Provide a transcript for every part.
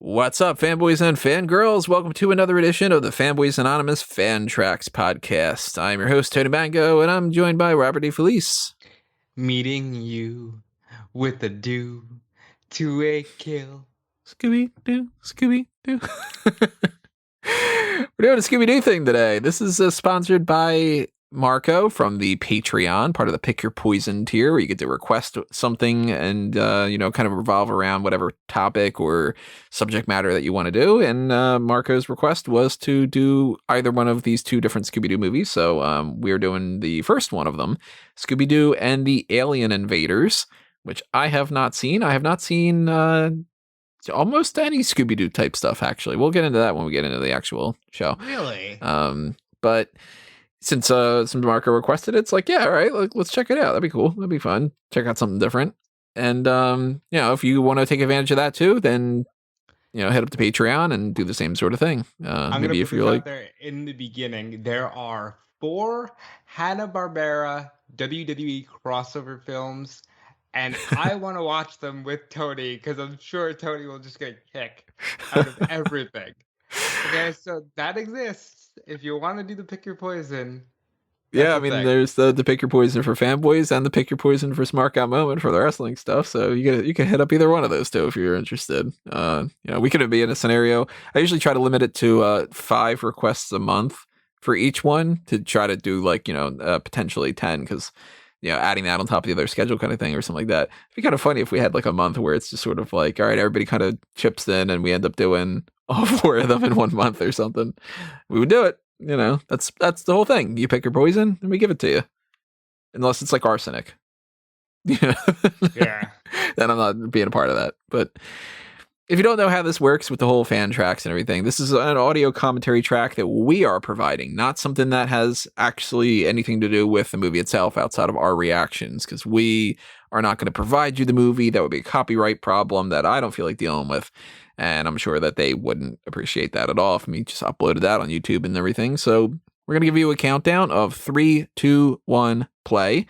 What's up, fanboys and fangirls? Welcome to another edition of the Fanboys Anonymous FanTracks podcast. I'm your host, Tony Mango, and I'm joined by Robert DeFelice. Meeting you with a do to a kill. Scooby-Doo, Scooby-Doo. We're doing a Scooby-Doo thing today. This is sponsored by Marco from the Patreon, part of the Pick Your Poison tier, where you get to request something and, kind of revolve around whatever topic or subject matter that you want to do. And Marco's request was to do either one of these two different Scooby-Doo movies. So we're doing the first one of them, Scooby-Doo and the Alien Invaders, which I have not seen. I have not seen almost any Scooby-Doo type stuff, actually. We'll get into that when we get into the actual show. Really? But since Marco requested it, it's like, yeah, all right, let's check it out. That'd be cool. That'd be fun. Check out something different. And, if you want to take advantage of that too, then, head up to Patreon and do the same sort of thing. I'm Maybe gonna if put you're this like, out there in the beginning. There are 4 Hanna-Barbera WWE crossover films, and I want to watch them with Tony because I'm sure Tony will just get a kick out of everything. Okay, so that exists. If you want to do the Pick Your Poison, yeah, I mean, there's the Pick Your Poison for fanboys and the Pick Your Poison for Smart Guy Moment for the wrestling stuff. So you can hit up either one of those two if you're interested. We could be in a scenario. I usually try to limit it to 5 requests a month for each one to try to do potentially 10 because adding that on top of the other schedule kind of thing or something like that. It'd be kind of funny if we had like a month where it's just sort of like, all right, everybody kind of chips in and we end up doing all 4 of them in 1 month or something. We would do it. That's the whole thing. You pick your poison and we give it to you. Unless it's like arsenic. Yeah. Then I'm not being a part of that. But if you don't know how this works with the whole fan tracks and everything, this is an audio commentary track that we are providing, not something that has actually anything to do with the movie itself outside of our reactions, because we are not going to provide you the movie. That would be a copyright problem that I don't feel like dealing with. And I'm sure that they wouldn't appreciate that at all if we just uploaded that on YouTube and everything. So we're going to give you a countdown of 3, 2, 1, play.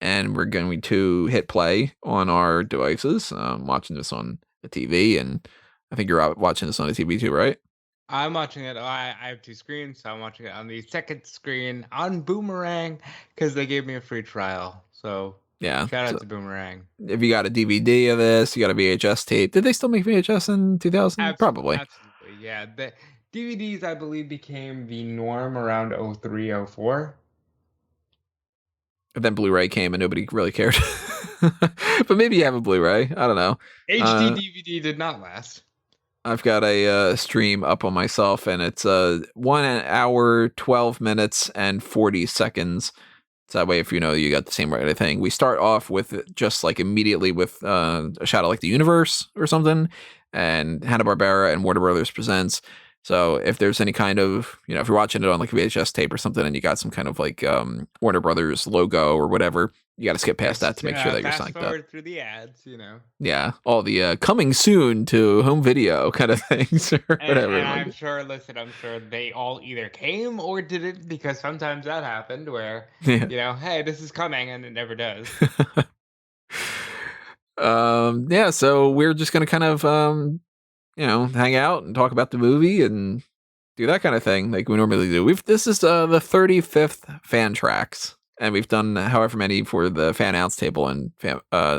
And we're going to hit play on our devices. I'm watching this on the TV, and I think you're watching this on the TV too, right? I'm watching it. I have 2 screens, so I'm watching it on the second screen on Boomerang because they gave me a free trial. So yeah, shout out to Boomerang. If you got a DVD of this, you got a VHS tape. Did they still make VHS in 2000? Probably. Absolutely, yeah. The DVDs, I believe, became the norm around 03, 04. And then Blu-ray came and nobody really cared. But maybe you have a Blu-ray. I don't know. HD DVD did not last. I've got a stream up on myself, and it's 1 hour, 12 minutes, and 40 seconds. So that way, if you got the same right of thing. We start off with just like immediately with a shot of like the universe or something, and Hanna-Barbera and Warner Brothers presents. So if there's any kind of, if you're watching it on like a VHS tape or something and you got some kind of like Warner Brothers logo or whatever, you got to skip past that to make sure that you're signed up. Through the ads, Yeah, all the coming soon to home video kind of things or whatever. And I'm sure they all either came or didn't, because sometimes that happened where, hey, this is coming, and it never does. So we're just going to kind of, hang out and talk about the movie and do that kind of thing like we normally do. This is the 35th fan tracks, and we've done however many for the fan outs table and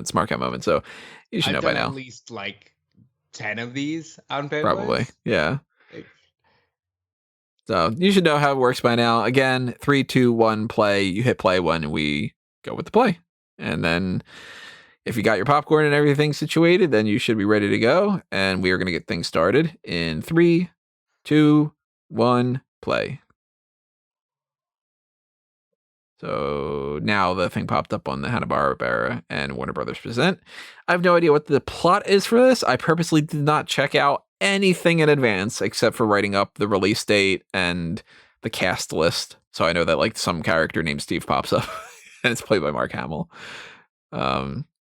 Smart Guy Moment. So you should know by now. At least like 10 of these on Fanboys. Probably, yeah. So you should know how it works by now. Again, 3, 2, 1, play. You hit play when we go with the play, and then if you got your popcorn and everything situated, then you should be ready to go. And we are going to get things started in 3, 2, 1, play. So now the thing popped up on the Hanna-Barbera and Warner Brothers present. I have no idea what the plot is for this. I purposely did not check out anything in advance except for writing up the release date and the cast list. So I know that like some character named Steve pops up and it's played by Mark Hamill.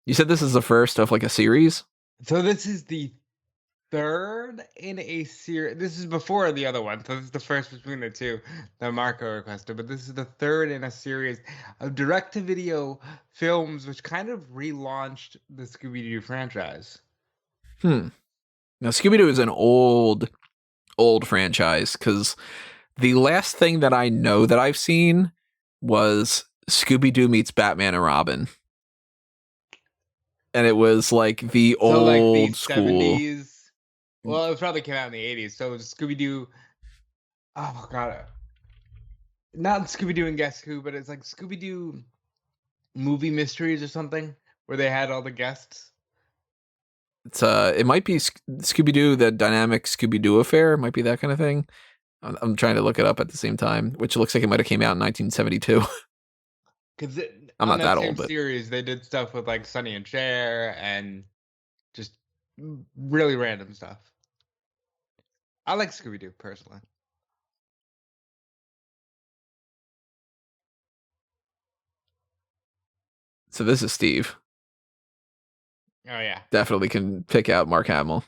You said this is the first of like a series? So this is the 3rd in a series. This is before the other one. So this is the first between the 2 that Marco requested. But this is the 3rd in a series of direct-to-video films which kind of relaunched the Scooby-Doo franchise. Now, Scooby-Doo is an old franchise because the last thing that I know that I've seen was Scooby-Doo meets Batman and Robin. And it was like the So like the old school. 70s. Well, it probably came out in the 80s. So Scooby-Doo. Oh god. Not Scooby-Doo and Guess Who, but it's like Scooby-Doo movie mysteries or something where they had all the guests. It's it might be Scooby-Doo, the dynamic Scooby-Doo affair. It might be that kind of thing. I'm trying to look it up at the same time, which looks like it might have came out in 1972. Because I'm on not that that same old, but series, they did stuff with like Sonny and Cher and just really random stuff. I like Scooby-Doo personally. so this is Steve. Oh yeah. Definitely can pick out Mark Hamill.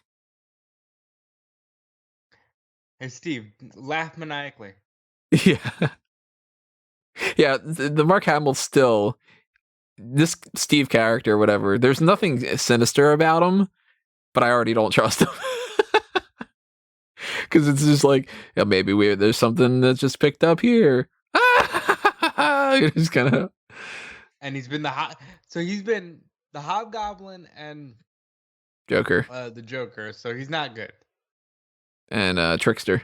Hey Steve, laugh maniacally. Yeah. Yeah, the Mark Hamill still, this Steve character, whatever, there's nothing sinister about him, but I already don't trust him. Because it's just like, yeah, maybe there's something that's just picked up here. It's kind of. And he's been he's been the Hobgoblin and Joker. the Joker, so he's not good. And Trickster.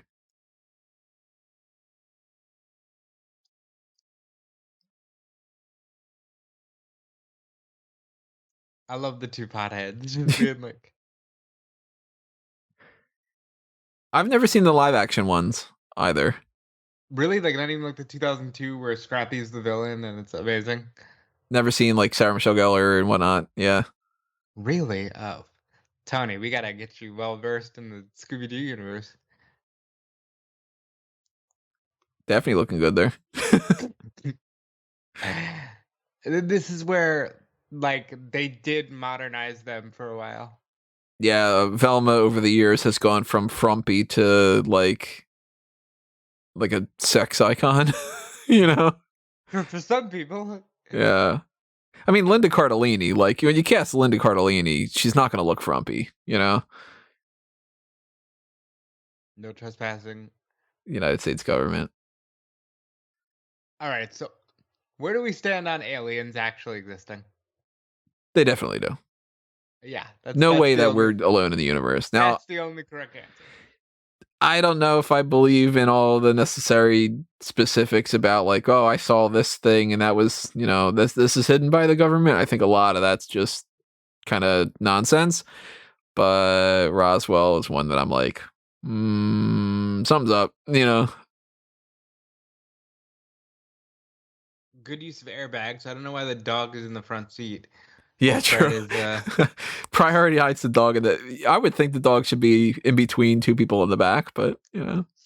I love the two potheads just being like. I've never seen the live action ones either. Really? Like not even like the 2002 where Scrappy's the villain and it's amazing? Never seen like Sarah Michelle Gellar and whatnot. Yeah. Really? Oh. Tony, we gotta get you well versed in the Scooby-Doo universe. Definitely looking good there. This is where like they did modernize them for a while. Yeah, Velma over the years has gone from frumpy to like a sex icon, you know? For some people. Yeah. I mean, Linda Cardellini, like when you cast Linda Cardellini, she's not going to look frumpy, you know? No trespassing. United States government. All right, so where do we stand on aliens actually existing? They definitely do. Yeah, No way that only, we're alone in the universe. Now, that's the only correct answer. I don't know if I believe in all the necessary specifics about like, oh, I saw this thing and that was, this is hidden by the government. I think a lot of that's just kind of nonsense. But Roswell is one that I'm like, something's up, Good use of airbags. I don't know why the dog is in the front seat. Yeah, true. Priority heights the dog, and I would think the dog should be in between two people in the back, but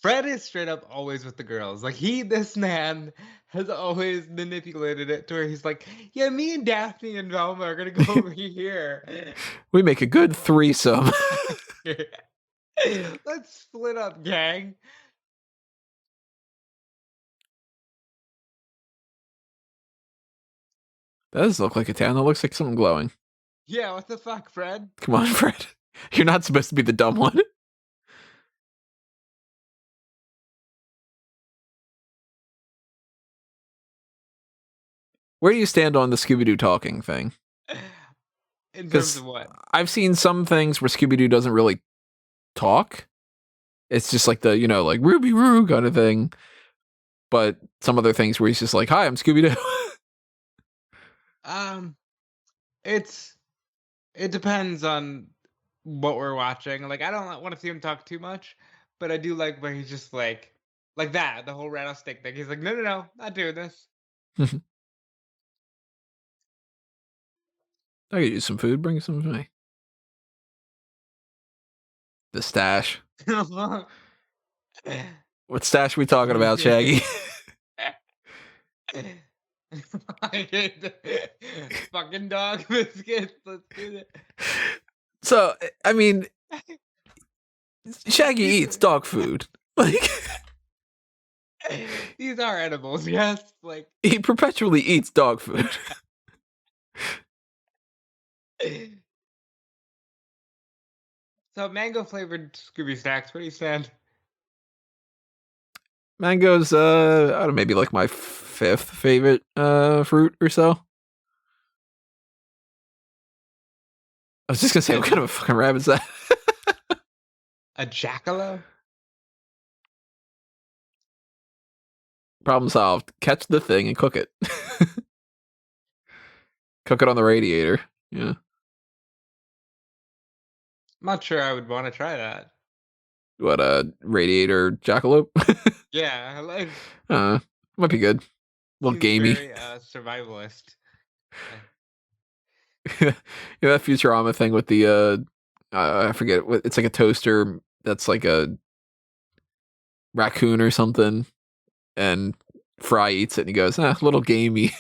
Fred is straight up always with the girls. Like this man has always manipulated it to where he's like, yeah, me and Daphne and Velma are gonna go over here. We make a good threesome. Let's split up, gang. That does look like a town. That looks like something glowing. Yeah, what the fuck, Fred? Come on, Fred. You're not supposed to be the dumb one. Where do you stand on the Scooby-Doo talking thing? In terms of what? I've seen some things where Scooby-Doo doesn't really talk. It's just like the, like Ruby Roo kind of thing. But some other things where he's just like, hi, I'm Scooby-Doo. It depends on what we're watching. Like, I don't want to see him talk too much, but I do like where he's just like that, the whole rattlesnake thing. He's like, no, not doing this. I could use some food. Bring some to me. The stash. What stash are we talking about, Shaggy? Fucking dog biscuits. Let's do it. So, I mean, Shaggy eats dog food. Like, these are edibles, yes. Like, he perpetually eats dog food. So mango flavored Scooby snacks. What do you stand? Mango's I don't know, maybe like my fifth favorite fruit or so. I was just gonna say, what kind of a fucking rabbit is that? A jackalope? Problem solved. Catch the thing and cook it. Cook it on the radiator. Yeah. I'm not sure I would want to try that. What radiator jackalope? Yeah, like uh, might be good. A little seems gamey. very survivalist. Yeah, that Futurama thing with the I forget, it's like a toaster that's like a raccoon or something, and Fry eats it and he goes, a little gamey.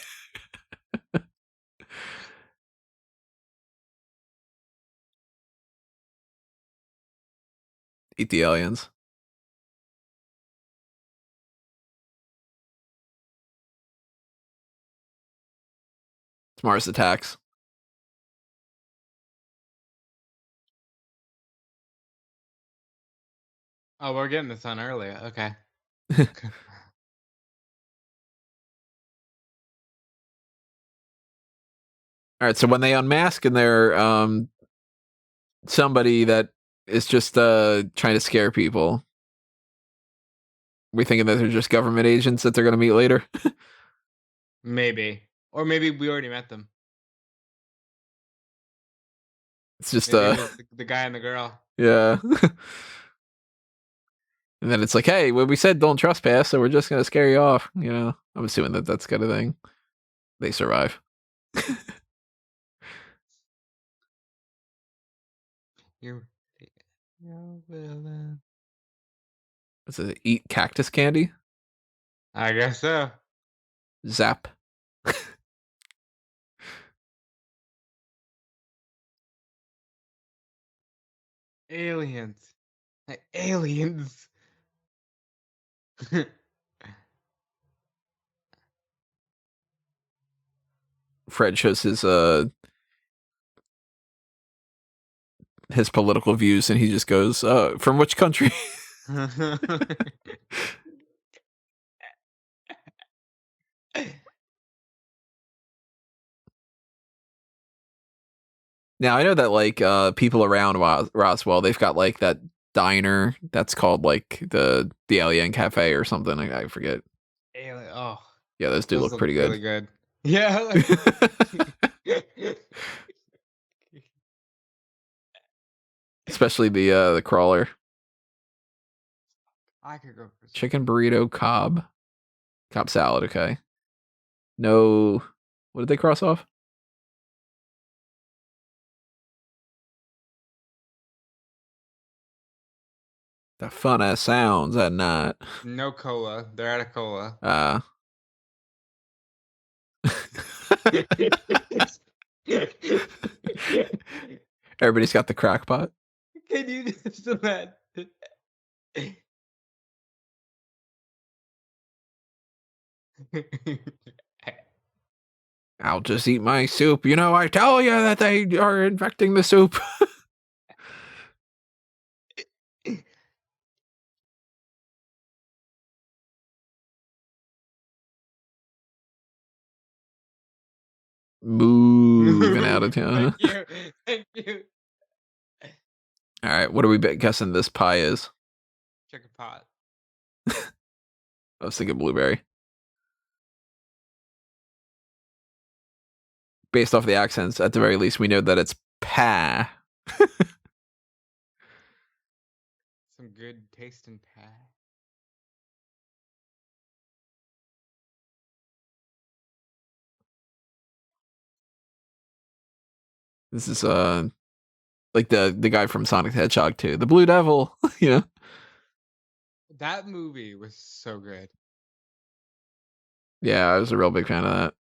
Eat the aliens. It's Mars Attacks. Oh, we're getting this on earlier. Okay. All right, so when they unmask and they're somebody that is just trying to scare people, we thinking that they're just government agents that they're going to meet later. Maybe. Or maybe we already met them. It's just Maybe it was the guy and the girl. yeah. And then it's like, hey, well, we said don't trespass, so we're just going to scare you off. You know, I'm assuming that that's kind of thing. They survive. You're villain. What's it? Eat cactus candy? I guess so. Zap. Aliens. Aliens. Fred shows his political views, and he just goes, "From which country?" Now I know that like people around Roswell, they've got like that diner that's called like the Alien Cafe or something. I forget. Alien. Oh, Yeah, those do those look look pretty really good. good. Yeah. Especially the crawler. I could go for some. Chicken burrito Cobb salad. Okay. No, what did they cross off? The fun ass sounds at night. No cola. They're out of cola. Everybody's got the crack pot. Can you just imagine? I'll just eat my soup. You know, I tell you that they are infecting the soup. Moving out of town. Thank you. Thank you. All right, what are we guessing this pie is? Chicken pot. I was thinking blueberry. Based off the accents, at the very least, we know that it's pie. Some good tasting pie. This is like the guy from Sonic the Hedgehog 2, the Blue Devil. You know, That movie was so good. yeah, I was a real big fan of that.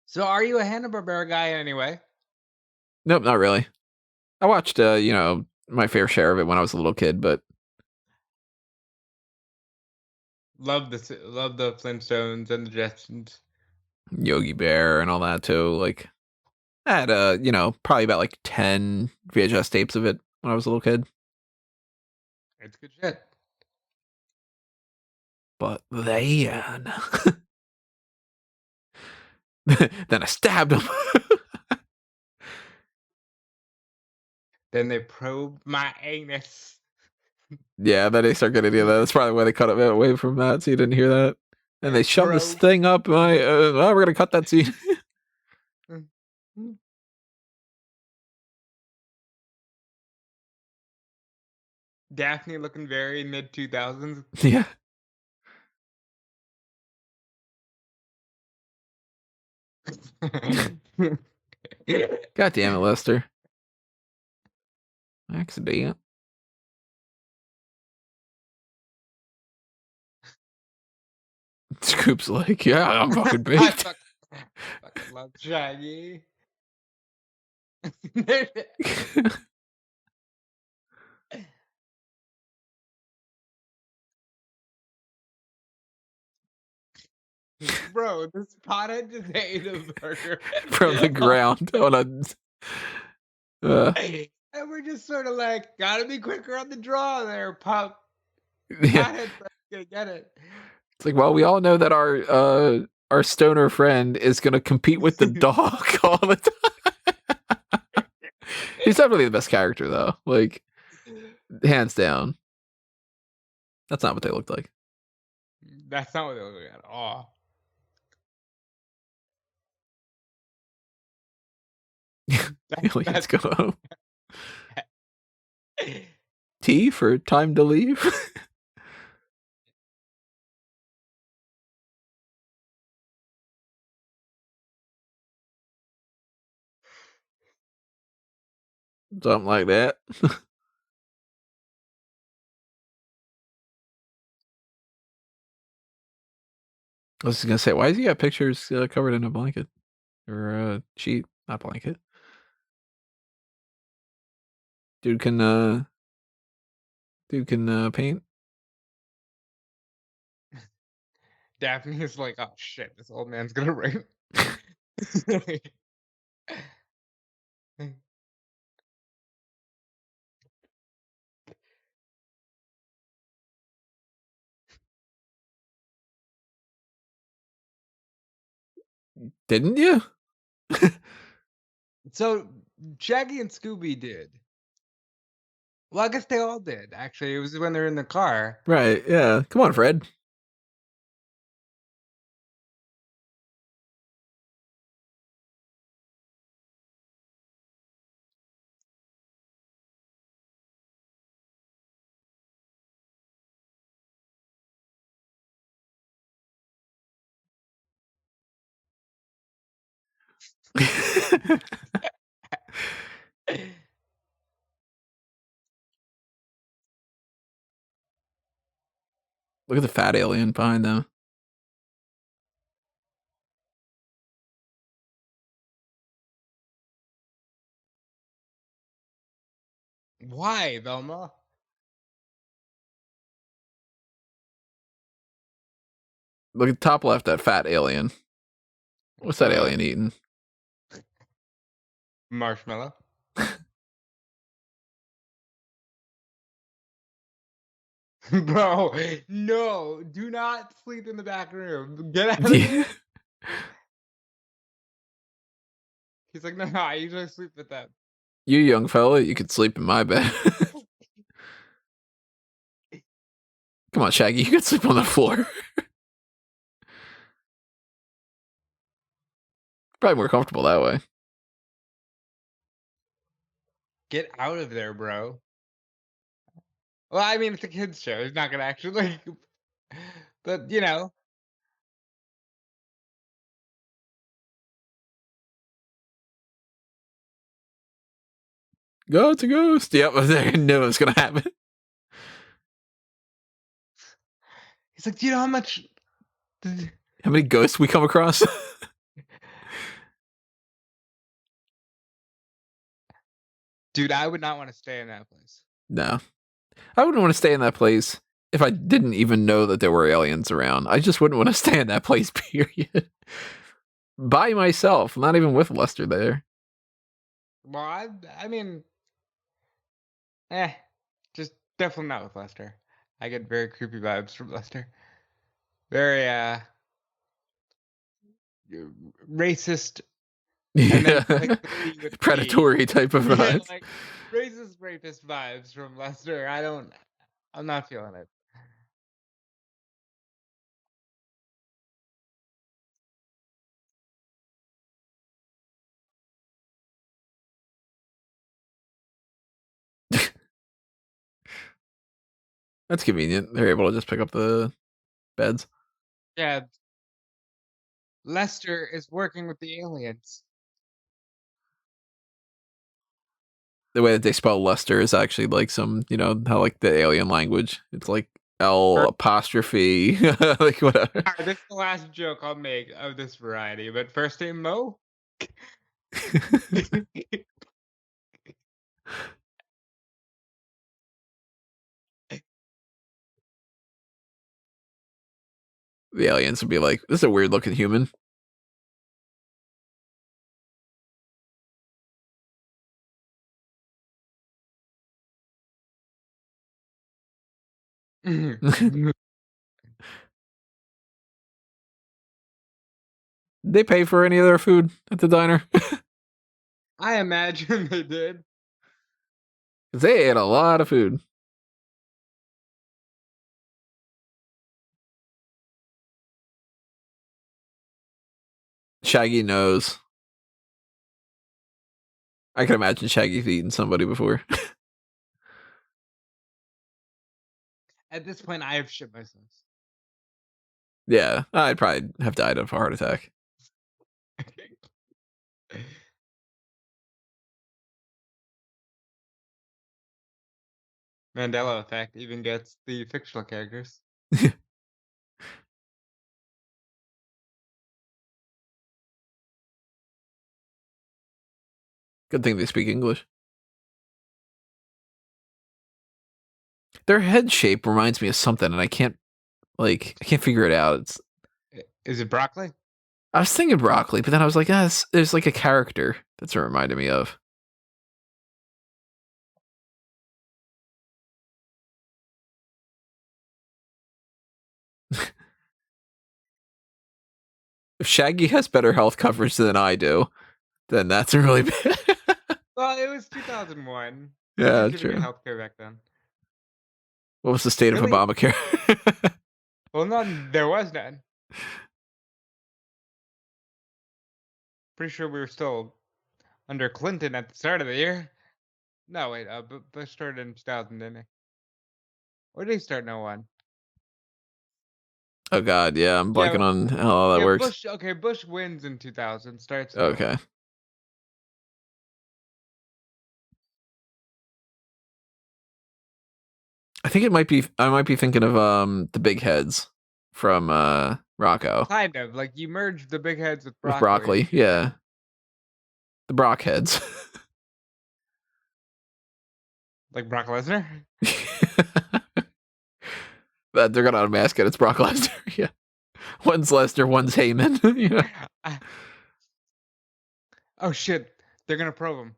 So, are you a Hanna-Barbera guy anyway? Nope, not really. I watched you know, my fair share of it when I was a little kid, but Love the Flintstones and the Jetsons. Yogi Bear and all that too. Like, I had probably about like 10 VHS tapes of it when I was a little kid. It's good shit. But then then I stabbed him. Then they probe my anus. Yeah, then they start getting into that. That's probably why they cut it away from that, so you didn't hear that. And they shoved this thing up my. We're gonna cut that scene. Daphne looking very mid 2000s. Yeah. God damn it, Lester. Accident. Scoop's like, yeah, I'm fucking baked. I fucking love Shaggy. Bro, this pothead just ate a burger From the ground on a. And we're just sort of like, gotta be quicker on the draw there, pup. Yeah. Pothead's gonna get it. It's like, well, we all know that our stoner friend is gonna compete with the dog all the time. He's definitely the best character, though. Like, hands down. That's not what they looked like. That's not what they look like at all. Let's go home. T for time to leave. Something like that. I was gonna say, why has he got pictures covered in a blanket or a sheet, not blanket? Dude can paint. Daphne is like, oh shit, this old man's gonna rape. Didn't you? So Shaggy and Scooby did. Well, I guess they all did. Actually, it was when they're in the car. Right. Yeah. Come on, Fred. Look at the fat alien behind them. Why, Velma? Look at the top left, that fat alien. What's that alien eating? Marshmallow. Bro, no, do not sleep in the back room. Get out of here. He's like, no, I usually sleep with them. You young fella, you could sleep in my bed. Come on, Shaggy, you could sleep on the floor. Probably more comfortable that way. Get out of there, bro. Well, I mean, it's a kid's show. He's not gonna actually, but you know. Go, it's a ghost. Yep, I knew it was gonna happen. He's like, do you know how much? How many ghosts we come across? Dude, I would not want to stay in that place. No. I wouldn't want to stay in that place if I didn't even know that there were aliens around. I just wouldn't want to stay in that place, period. By myself, not even with Lester there. Well, I mean, eh, just definitely not with Lester. I get very creepy vibes from Lester. Very racist, and then Yeah, replace the P with P. predatory type of Yeah, vibes. like racist rapist vibes from Lester. I'm not feeling it. That's convenient. They're able to just pick up the beds. Yeah, Lester is working with the aliens. The way that they spell Lester is actually like some, how like the alien language. It's like L apostrophe, like whatever. Alright, this is the last joke I'll make of this variety, but first name Mo? The aliens would be like, "This is a weird looking human." They pay for any of their food at the diner. I imagine they did. They ate a lot of food. Shaggy knows. I can imagine Shaggy's eaten somebody before. At this point, I have shit myself. Yeah, I'd probably have died of a heart attack. Mandela effect even gets the fictional characters. Good thing they speak English. Their head shape reminds me of something, and I can't figure it out. Is it broccoli? I was thinking broccoli, but then I was like, there's like a character that's it reminded me of. If Shaggy has better health coverage than I do, then that's really bad. Well, it was 2001. They Yeah, weren't giving you true. healthcare back then. What was the state of Really? Obamacare? Well, none. There was none. Pretty sure we were still under Clinton at the start of the year. No, wait. Bush started in 2000, didn't he? Or did he start in '01? Oh God, yeah, I'm Yeah, blanking on how all that yeah. works. Bush. Okay, Bush wins in 2000. Starts in '01. Okay. I think I might be thinking of the big heads from Rocco Kind of like you merge the big heads with with broccoli and broccoli. Yeah. The Brock heads. like Brock Lesnar. That they're gonna unmask it. It's Brock Lesnar. Yeah. One's Lesnar, one's Heyman. Oh shit, they're gonna probe him,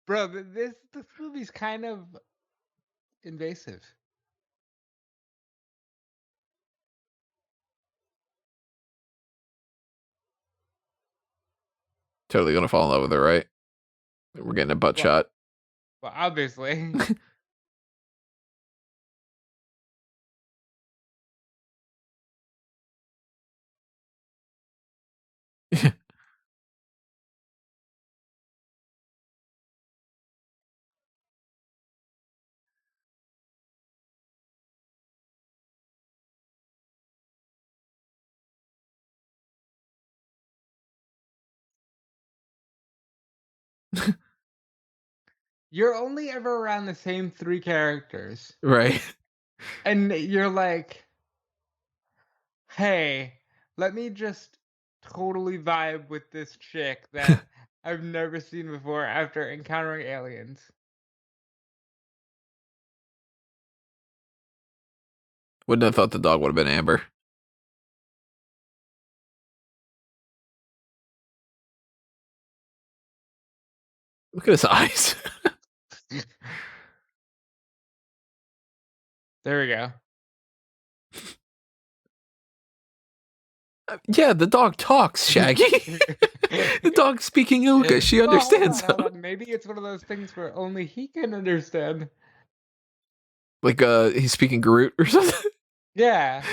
bro. This movie's kind of invasive. Totally gonna fall in love with her, right? We're getting a butt Well, shot. well, obviously. You're only ever around the same three characters, Right. and you're like, "Hey, let me just totally vibe with this chick that I've never seen before after encountering aliens." Wouldn't have thought the dog would have been Amber. Look at his eyes. There we go. Yeah, the dog talks, Shaggy. The dog's speaking English. She Well, understands hold him. on. Maybe it's one of those things where only he can understand. Like, he's speaking Groot or something. Yeah.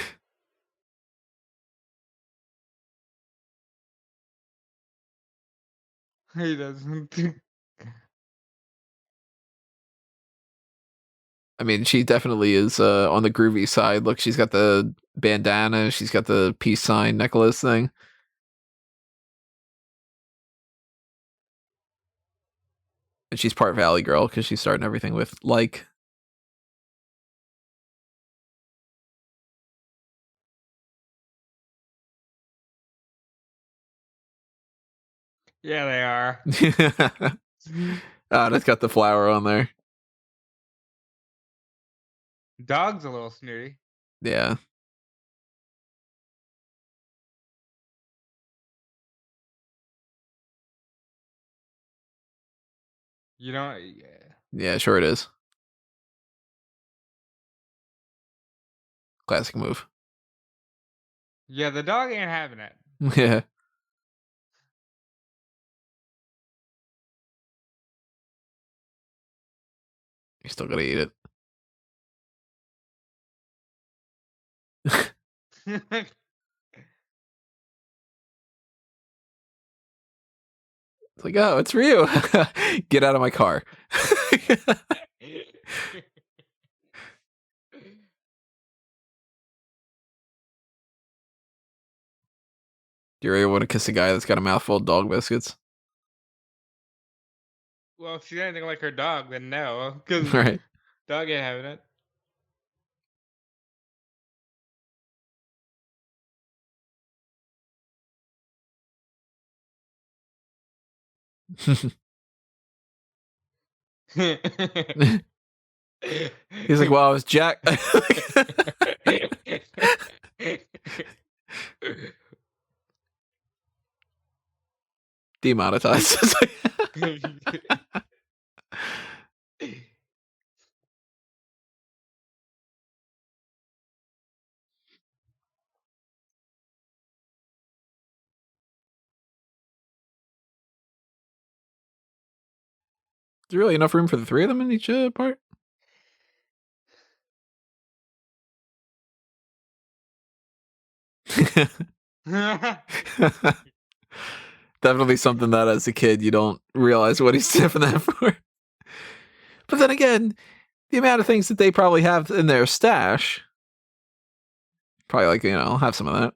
He doesn't. I mean, she definitely is on the groovy side. Look, she's got the bandana. She's got the peace sign necklace thing. And she's part Valley Girl because she's starting everything with like. Yeah, they are. That's got the flower on there. Dog's a little snooty. Yeah. You know, yeah. Yeah, sure it is. Classic move. Yeah, the dog ain't having it. Yeah. You still gotta eat it. It's like, oh, it's Ryu. Get out of my car. Do you really want to kiss a guy that's got a mouthful of dog biscuits? Well, if she's anything like her dog, then no, because Right. dog ain't having it. He's like, well, I was Jack. Demonetized. There's really enough room for the three of them in each part? Definitely something that as a kid you don't realize what he's sniffing that for. But then again, the amount of things that they probably have in their stash, probably like, have some of that.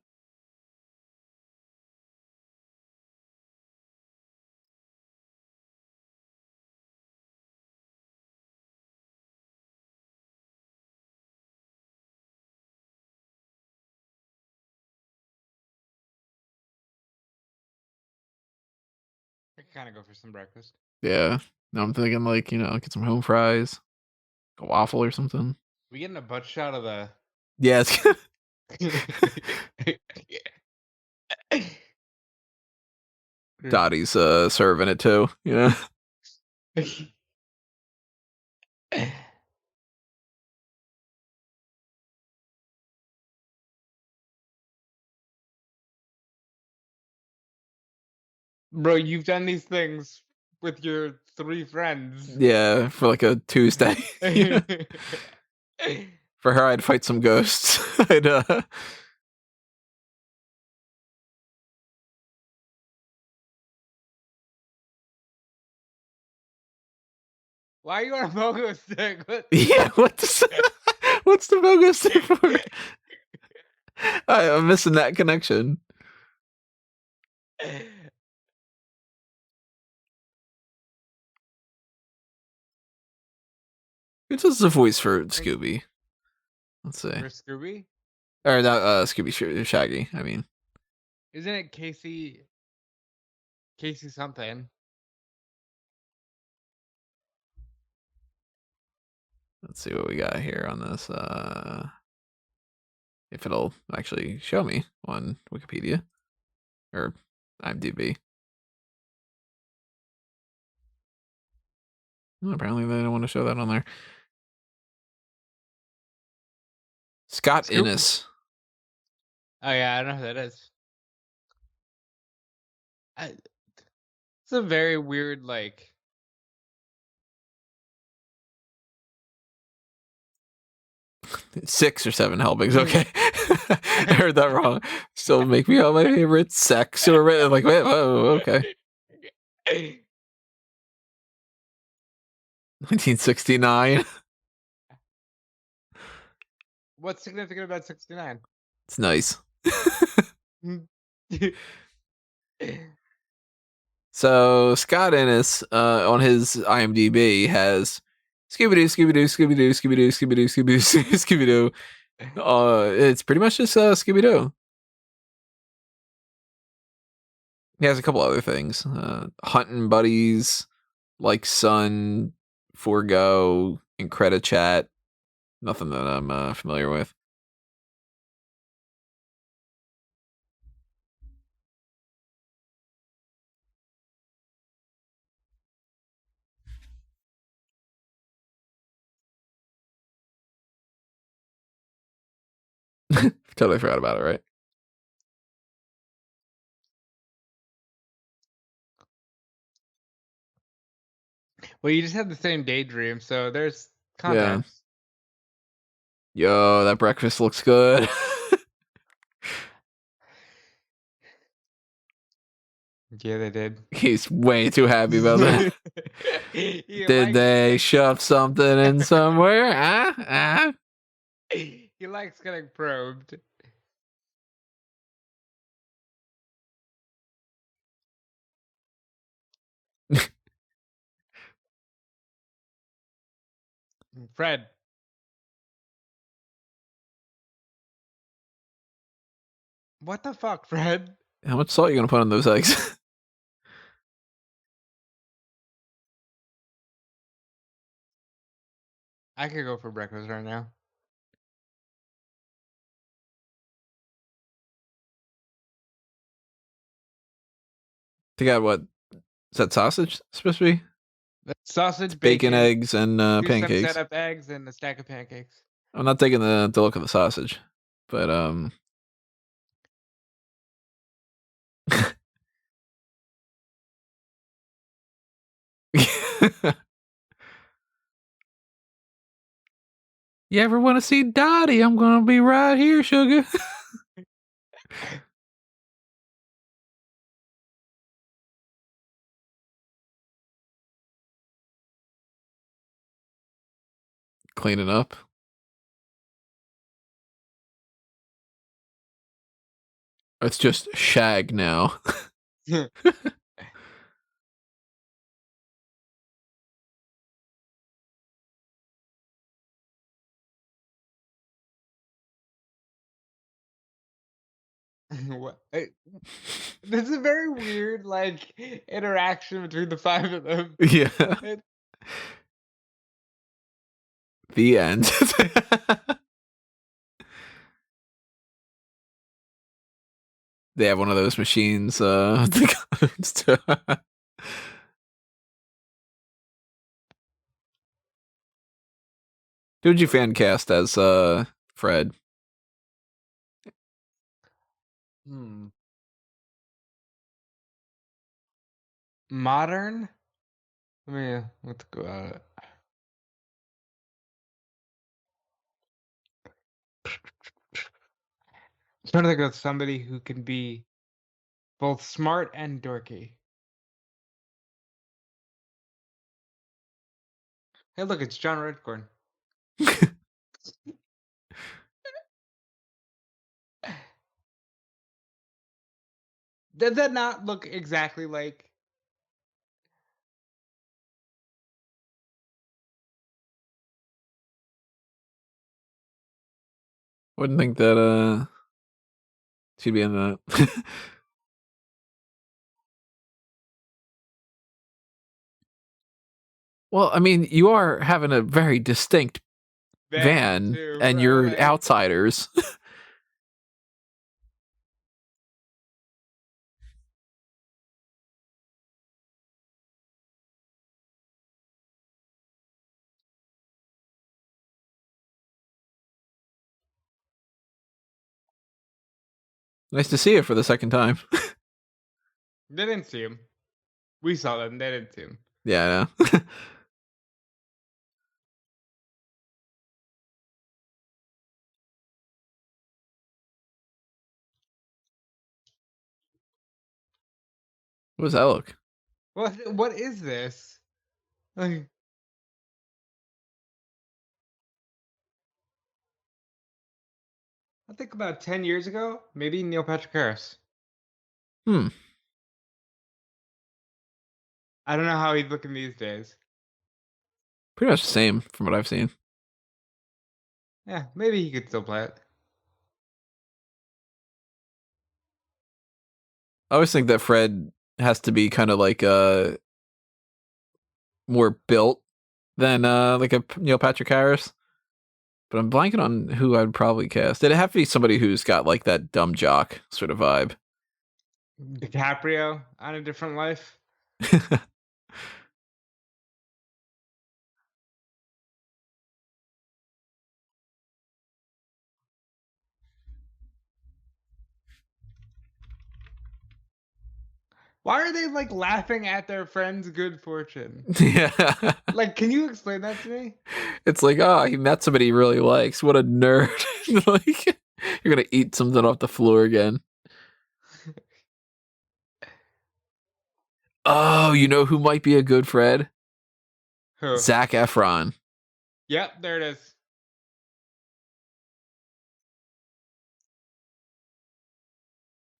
I can kind of go for some breakfast. Yeah. Now I'm thinking like, get some home fries, a waffle or something. We getting a butt shot of the. Yeah, it's Dottie's serving it too, Bro, you've done these things with your 3 friends. Yeah, for like a Tuesday. Yeah. For her, I'd fight some ghosts. I'd Why are you on a pogo stick? What? Yeah, what's the bogo stick for? I'm missing that connection. Who does the voice for Scooby? Let's see. For Scooby? Or not Scooby Shaggy, I mean. Isn't it Casey something? Let's see what we got here on this. If it'll actually show me on Wikipedia or IMDb. Well, apparently they don't want to show that on there. Scott Scoop. Innes. Oh yeah, I don't know who that is. It's a very weird like. 6 or 7 helpings. Okay. I heard that wrong. Still make me all my favorite sex or like, wait, whoa, okay. 1969. What's significant about 69? It's nice. So Scott Innes on his IMDb has Scooby-Doo, Scooby-Doo, Scooby-Doo, Scooby-Doo, Scooby-Doo, Scooby-Doo, Scooby-Doo. It's pretty much just Scooby-Doo. He has a couple other things. Hunting Buddies, Like Sun, Forgo, and Credit Chat. Nothing that I'm familiar with. Totally forgot about it, right? Well, you just had the same daydream, so there's Yeah. context. Yo, that breakfast looks good. Yeah, they did. He's way too happy about that. He Did likes they shove something in somewhere? Huh? he likes getting probed. Fred, what the fuck, Fred? How much salt are you gonna put on those eggs? I could go for breakfast right now. They got what? Is that sausage supposed to be? That's It's sausage, bacon, bacon, eggs, and 2 pancakes. setup eggs, and a stack of pancakes. I'm not taking the look of the sausage, but you ever want to see Dottie? I'm gonna be right here, sugar. Cleaning up. It's just shag now. What? This is a very weird, like, interaction between the 5 of them. Yeah. It The end. They have one of those machines. Who would you fan cast as Fred? Hmm. Modern? Let's go at it. I'm trying to think of somebody who can be both smart and dorky. Hey, look, it's John Redcorn. Does that not look exactly like? Wouldn't think that she'd be in that. Well, I mean, you are having a very distinct Van van, too, and bro. you're Like, outsiders. Nice to see you for the second time. They didn't see him. We saw them. They didn't see him. Yeah, I know. What does that look? What is this? Like, I think about 10 years ago, maybe Neil Patrick Harris. Hmm. I don't know how he's looking these days. Pretty much the same from what I've seen. Yeah, maybe he could still play it. I always think that Fred has to be kind of like more built than like a Neil Patrick Harris. But I'm blanking on who I'd probably cast. It'd have to be somebody who's got like that dumb jock sort of vibe. DiCaprio on A Different Life. Why are they like laughing at their friend's good fortune? Yeah. Like, can you explain that to me? It's like, oh, he met somebody he really likes. What a nerd. Like, you're going to eat something off the floor again. Oh, you know who might be a good Fred? Who? Zac Efron. Yep, there it is.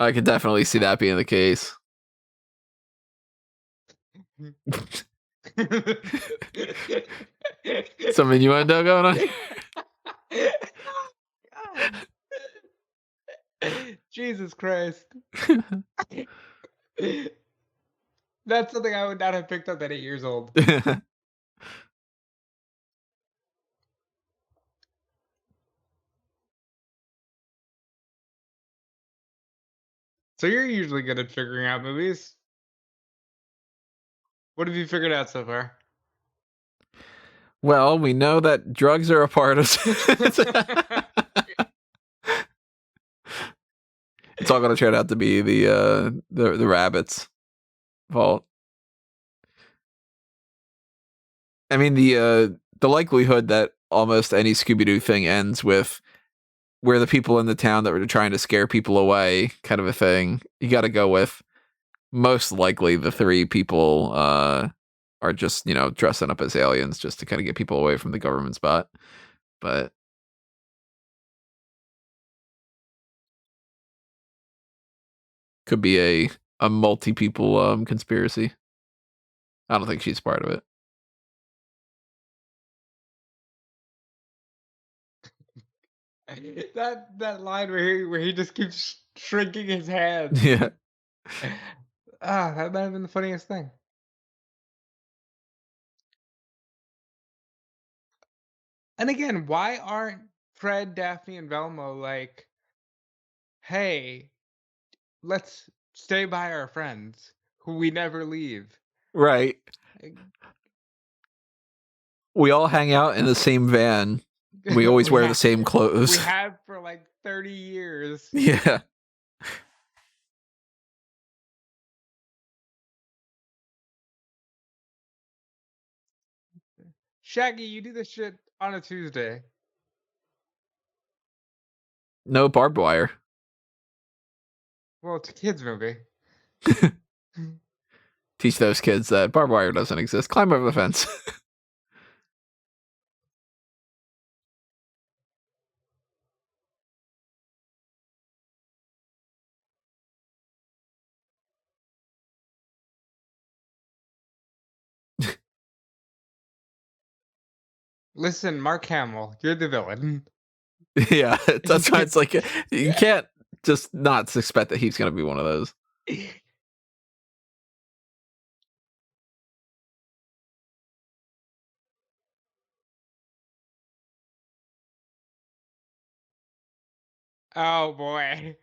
I could definitely see that being the case. Some innuendo going on God. Jesus Christ. That's something I would not have picked up at 8 years old. So you're usually good at figuring out movies. What have you figured out so far? Well, we know that drugs are a part of It's all going to turn out to be the rabbit's fault. I mean, the likelihood that almost any Scooby-Doo thing ends with where the people in the town that were trying to scare people away, kind of a thing, you got to go with most likely the three people are just, you know, dressing up as aliens just to kind of get people away from the government spot. But could be a multi people conspiracy. I don't think she's part of it. That line where he just keeps shrinking his hands. Yeah. That might have been the funniest thing. And again, why aren't Fred, Daphne, and Velma like, hey, let's stay by our friends who we never leave? Right. Like, We all hang out in the same van. We always wear the same we clothes. have for like 30 years. Yeah. Shaggy, you do this shit on a Tuesday. No barbed wire. Well, it's a kids movie. Teach those kids that barbed wire doesn't exist. Climb over the fence. Listen, Mark Hamill, you're the villain. Yeah, that's why it's like you can't just not suspect that he's going to be one of those. Oh boy.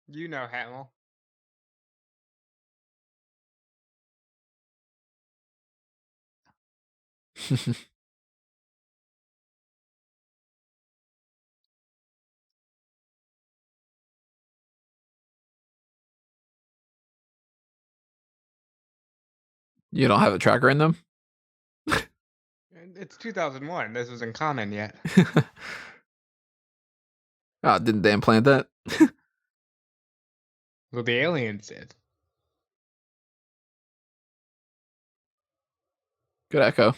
You know Hamill. You don't have a tracker in them? It's 2001. This wasn't common yet. Oh, didn't they implant that? Well, the aliens did. Good echo.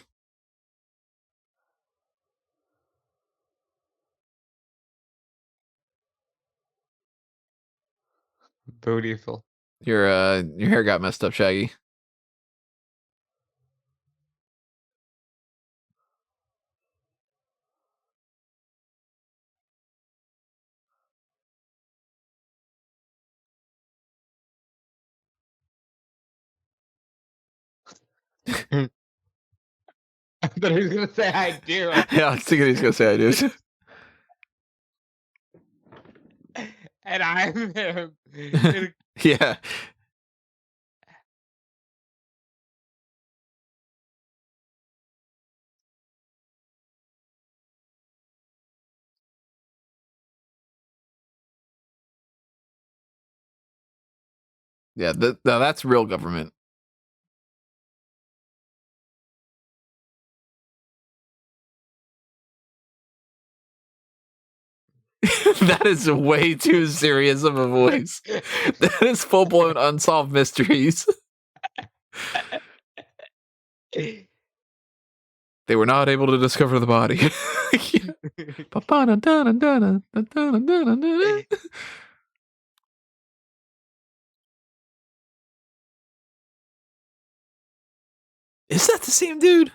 Beautiful. Your hair got messed up, Shaggy. I thought he was gonna say I do. Yeah, I was thinking he's gonna say I do. And I'm him. Yeah. Yeah, now that's real government. That is way too serious of a voice. That is full blown unsolved mysteries. They were not able to discover the body. Is that the same dude?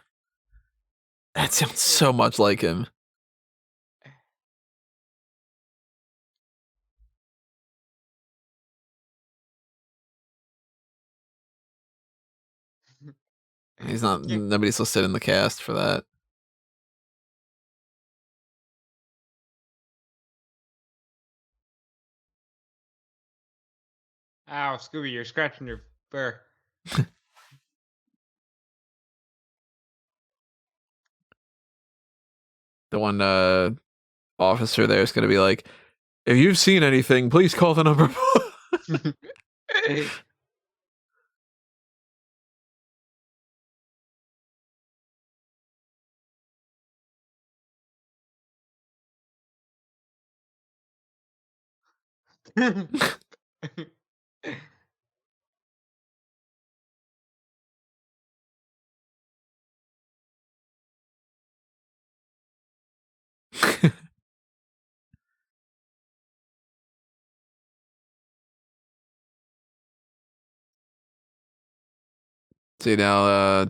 That sounds so much like him. He's not. Nobody's listed in the cast for that. Ow, Scooby, you're scratching your fur. The one officer there is going to be like, if you've seen anything, please call the number. See, now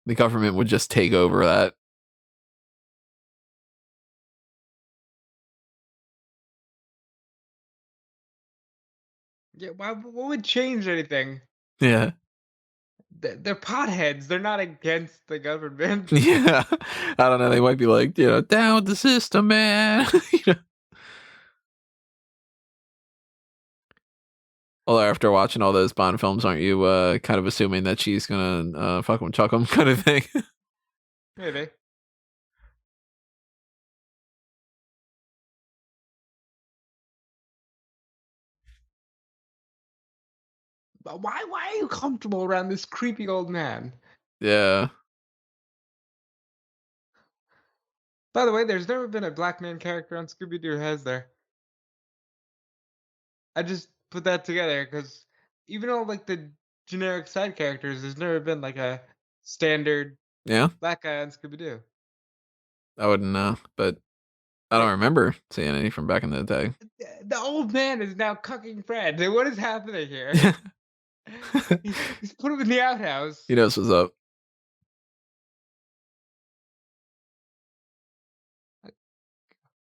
the government would just take over that. Yeah, what would change anything? Yeah. They're potheads. They're not against the government. Yeah. I don't know. They might be like, down with the system, man. Although after watching all those Bond films, aren't you kind of assuming that she's gonna fuck him, chuck him, kind of thing? Maybe. But why are you comfortable around this creepy old man? Yeah. By the way, there's never been a black man character on Scooby-Doo, has there? I just put that together because even all like the generic side characters, there's never been like a standard Yeah. black guy on Scooby-Doo. I wouldn't know, but I don't Like remember seeing any from back in the day. the old man is now cucking Fred. What is happening here? He's put him in the outhouse. He knows what's up.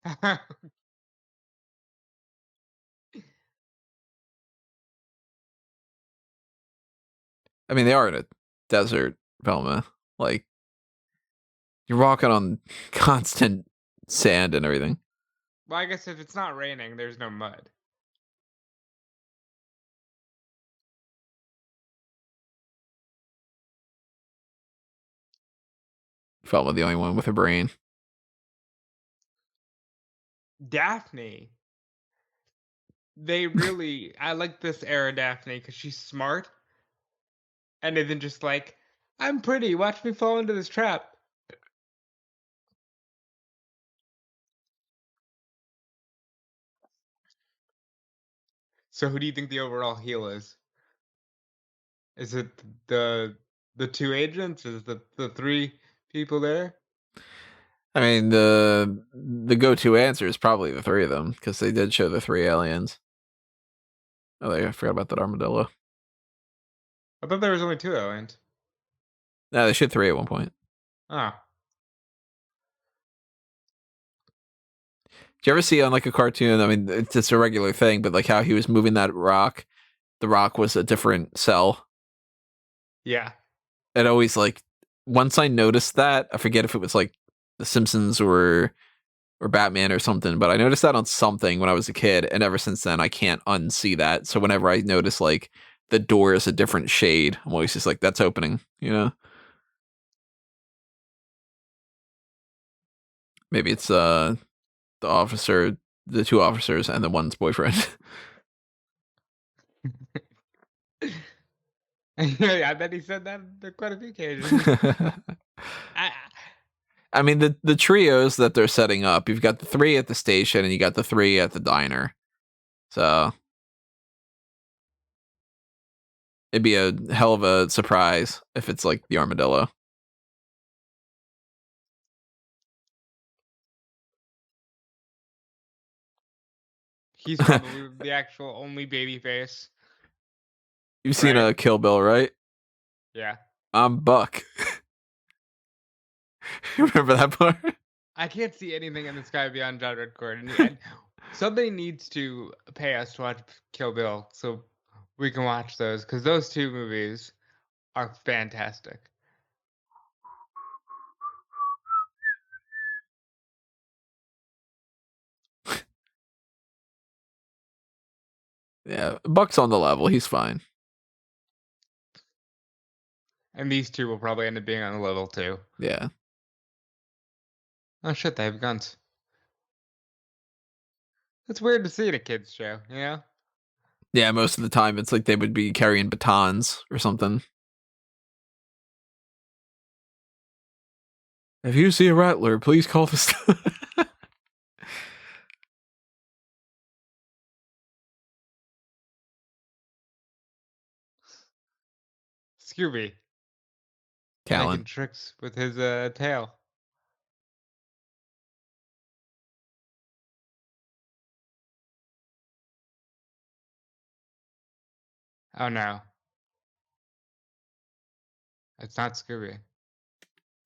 I mean, they are in a desert, Velma. Like, you're walking on constant sand and everything. Well, I guess if it's not raining, there's no mud. Velma, the only one with a brain. Daphne, I like this era Daphne because she's smart And isn't just like, I'm pretty, watch me fall into this trap. So who do you think the overall heel is? Is it the the two agents? Is the three people there? I mean, the go-to answer is probably the three of them because they did show the three aliens. Oh, I forgot about that armadillo. I thought there was only two aliens. No, they showed three at one point. Oh. Did you ever see on like a cartoon? I mean, it's just a regular thing, but like how he was moving that rock, the rock was a different cell. Yeah. It always like once I noticed that, I forget if it was like The Simpsons or Batman or something, but I noticed that on something when I was a kid, and ever since then I can't unsee that. So whenever I notice like the door is a different shade, I'm always just like, that's opening, you know? Maybe it's the officer, the two officers, and the one's boyfriend. Yeah, I bet he said that on quite a few occasions. I, I mean, the trios that they're setting up, you've got the three at the station and you got the three at the diner. So it'd be a hell of a surprise if it's like the armadillo. he's probably the actual only baby face, You've seen right? a Kill Bill, right? Yeah. I'm Buck. Remember that part? I can't see anything in the sky beyond John Redcord, and somebody needs to pay us to watch Kill Bill so we can watch those because those two movies are fantastic. Yeah, Buck's on the level. He's fine. And these two will probably end up being on the level too. Yeah. Oh shit, they have guns. It's weird to see in a kids show, you know? Yeah, most of the time it's like they would be carrying batons or something. If you see a rattler, please call the Scooby making Callan. tricks with his tail. Oh no, it's not Scooby.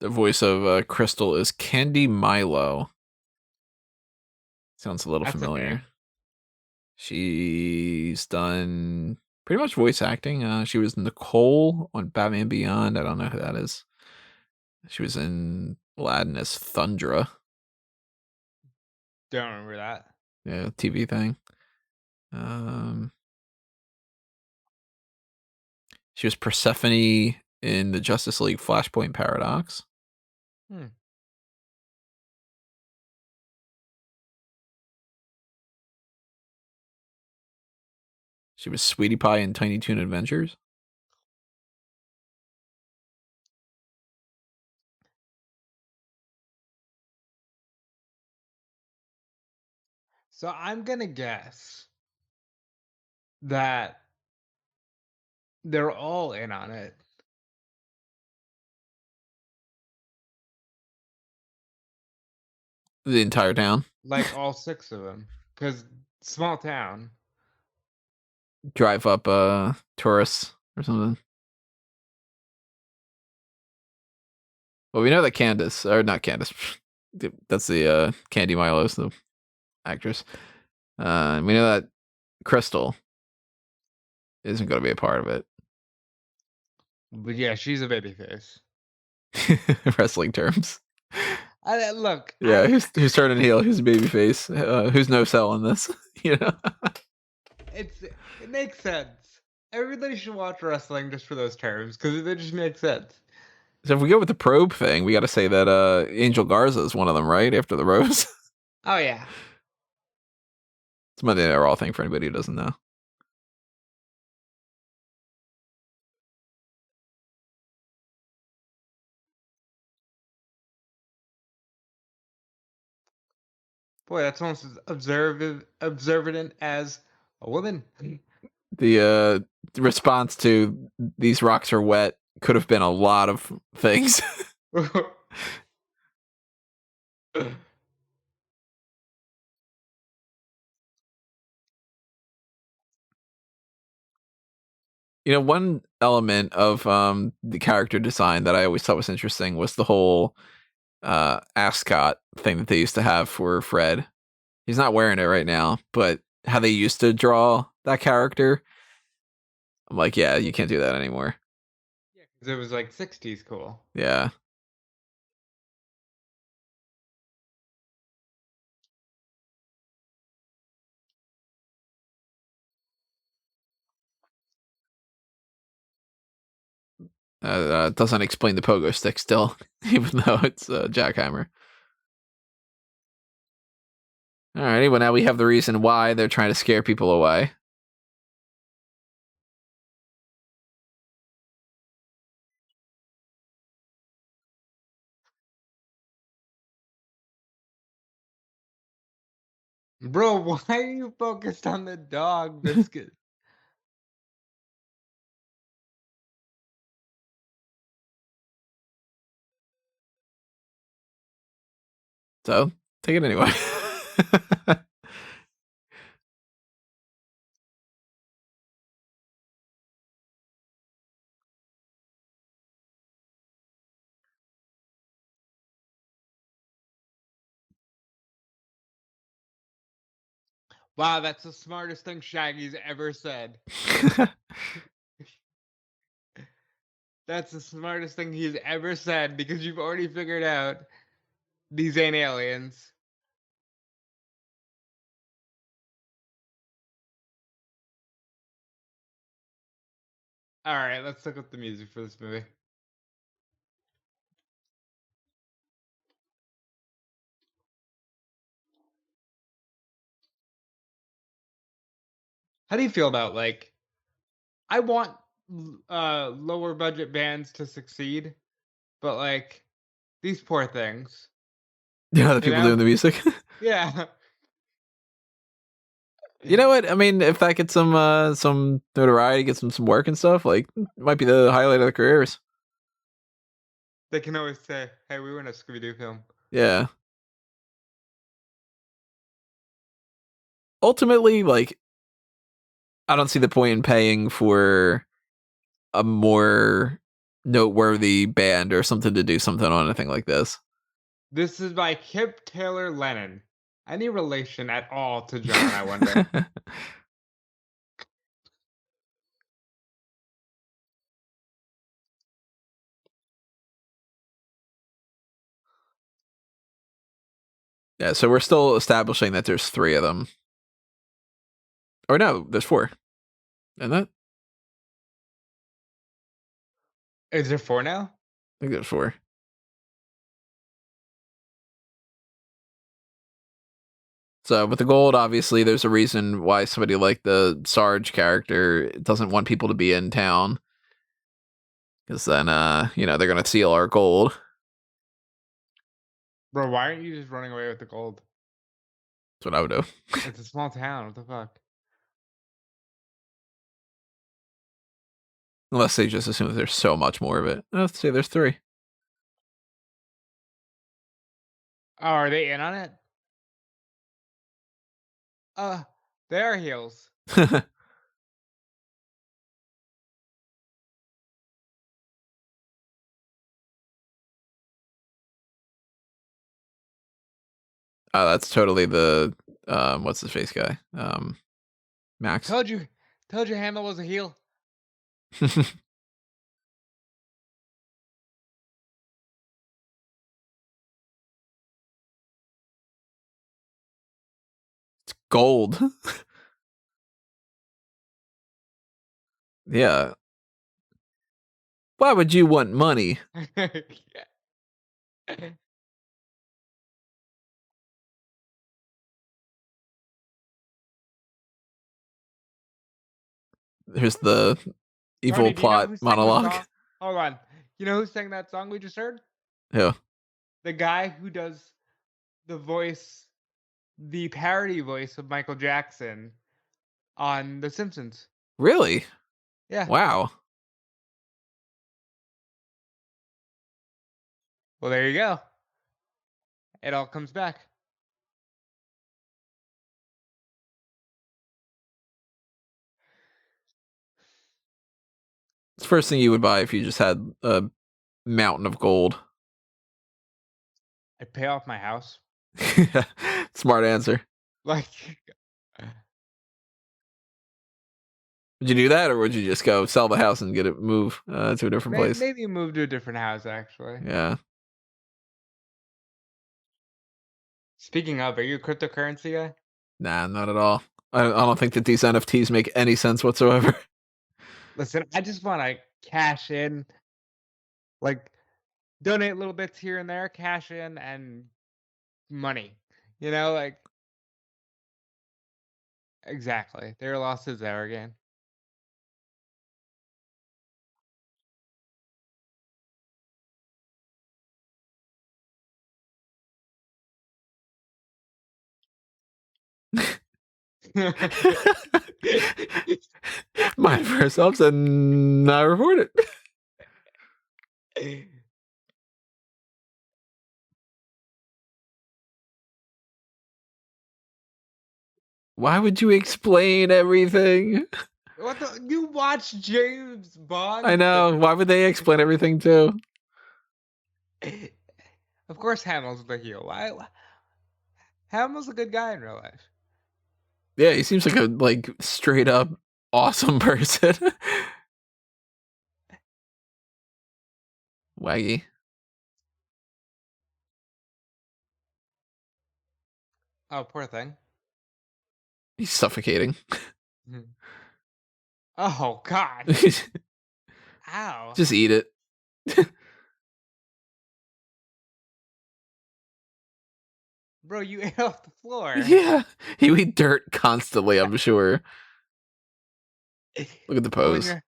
The voice of Crystal is Candy Milo. Sounds a little That's a familiar. name. She's done pretty much voice acting. She was Nicole on Batman Beyond. I don't know who that is. She was in Aladdin as Thundra. Don't remember that. Yeah, TV thing. Um, she was Persephone in the Justice League Flashpoint Paradox. Hmm. She was Sweetie Pie in Tiny Toon Adventures. So I'm gonna guess that they're all in on it. The entire town. Like all six of them. Because small town. Drive up tourists or something. Well, we know that Candace, or not Candace, that's the Candy Milo's the actress. We know that Crystal isn't going to be a part of it. But yeah, she's a baby face. Wrestling terms. Look, Yeah, who's turning heel? Who's babyface? Who's no selling this? You know. it makes sense. Everybody should watch wrestling just for those terms because they just make sense. So if we go with the probe thing, we got to say that Angel Garza is one of them, right? After the rose. Oh yeah. It's Monday Night Raw thing for anybody who doesn't know. Boy, that's almost as observant as a woman. The response to "these rocks are wet" could have been a lot of things. One element of the character design that I always thought was interesting was the whole ascot thing that they used to have for Fred. He's not wearing it right now, but how they used to draw that character, I'm like, yeah, you can't do that anymore. Yeah, 'cause it was like 60s cool. Yeah. Doesn't explain the pogo stick still, even though it's a jackhammer. Alrighty, well now we have the reason why they're trying to scare people away. Bro, why are you focused on the dog, Biscuit? So, take it anyway. Wow, that's the smartest thing Shaggy's ever said. That's the smartest thing he's ever said because you've already figured out these ain't aliens. All right, let's look up the music for this movie. How do you feel about like I want lower budget bands to succeed, but like these poor things, Yeah, the you people doing know? the music. Yeah. You know what? I mean, if that gets some notoriety, gets them some work and stuff, like might be the highlight of their careers. They can always say, "Hey, we were in a Scooby-Doo film." Yeah. Ultimately, like I don't see the point in paying for a more noteworthy band or something to do something on anything like this. This is by Kip Taylor Lennon. Any relation at all to John, I wonder. Yeah, so we're still establishing that there's three of them. Or no, there's four. Isn't that? Is there four now? I think there's four. So with the gold, obviously, there's a reason why somebody like the Sarge character doesn't want people to be in town. Because then, they're going to steal our gold. Bro, why aren't you just running away with the gold? That's what I would do. It's a small town. What the fuck? Unless they just assume that there's so much more of it. Let's say there's three. Oh, are they in on it? Uh, they are heels. That's totally the what's his face guy? Max. Told you Hamill was a heel. Gold. Yeah. Why would you want money? Here's the evil Tony, do you know plot who sang the monologue. song? Hold on. You know who sang that song we just heard? Yeah. The guy who does the voice the parody voice of Michael Jackson on The Simpsons. Really? Yeah. Wow. Well, there you go. It all comes back. It's the first thing you would buy if you just had a mountain of gold. I'd pay off my house. Smart answer. Like, Would you do that, or would you just go sell the house and get it move to a different place? maybe move to a different house, actually. Yeah. Speaking of, are you a cryptocurrency guy? Nah, not at all. I don't think that these NFTs make any sense whatsoever. Listen, I just want to cash in, like, donate little bits here and there, cash in, and money. Like, exactly. Their loss is our gain. Mind for ourselves and not report it. Why would you explain everything? What the? You watch James I Bond? know. Why would they explain everything too? Of course, Hamill's the heel. Why? Hamill's a good guy in real life. Yeah, he seems like a straight up awesome person. Waggy. Oh, poor thing. He's suffocating. Oh God! Just Ow! eat it. Bro, you ate off the floor. Yeah. He would eat dirt constantly, I'm sure. Look at the Well, when pose. you're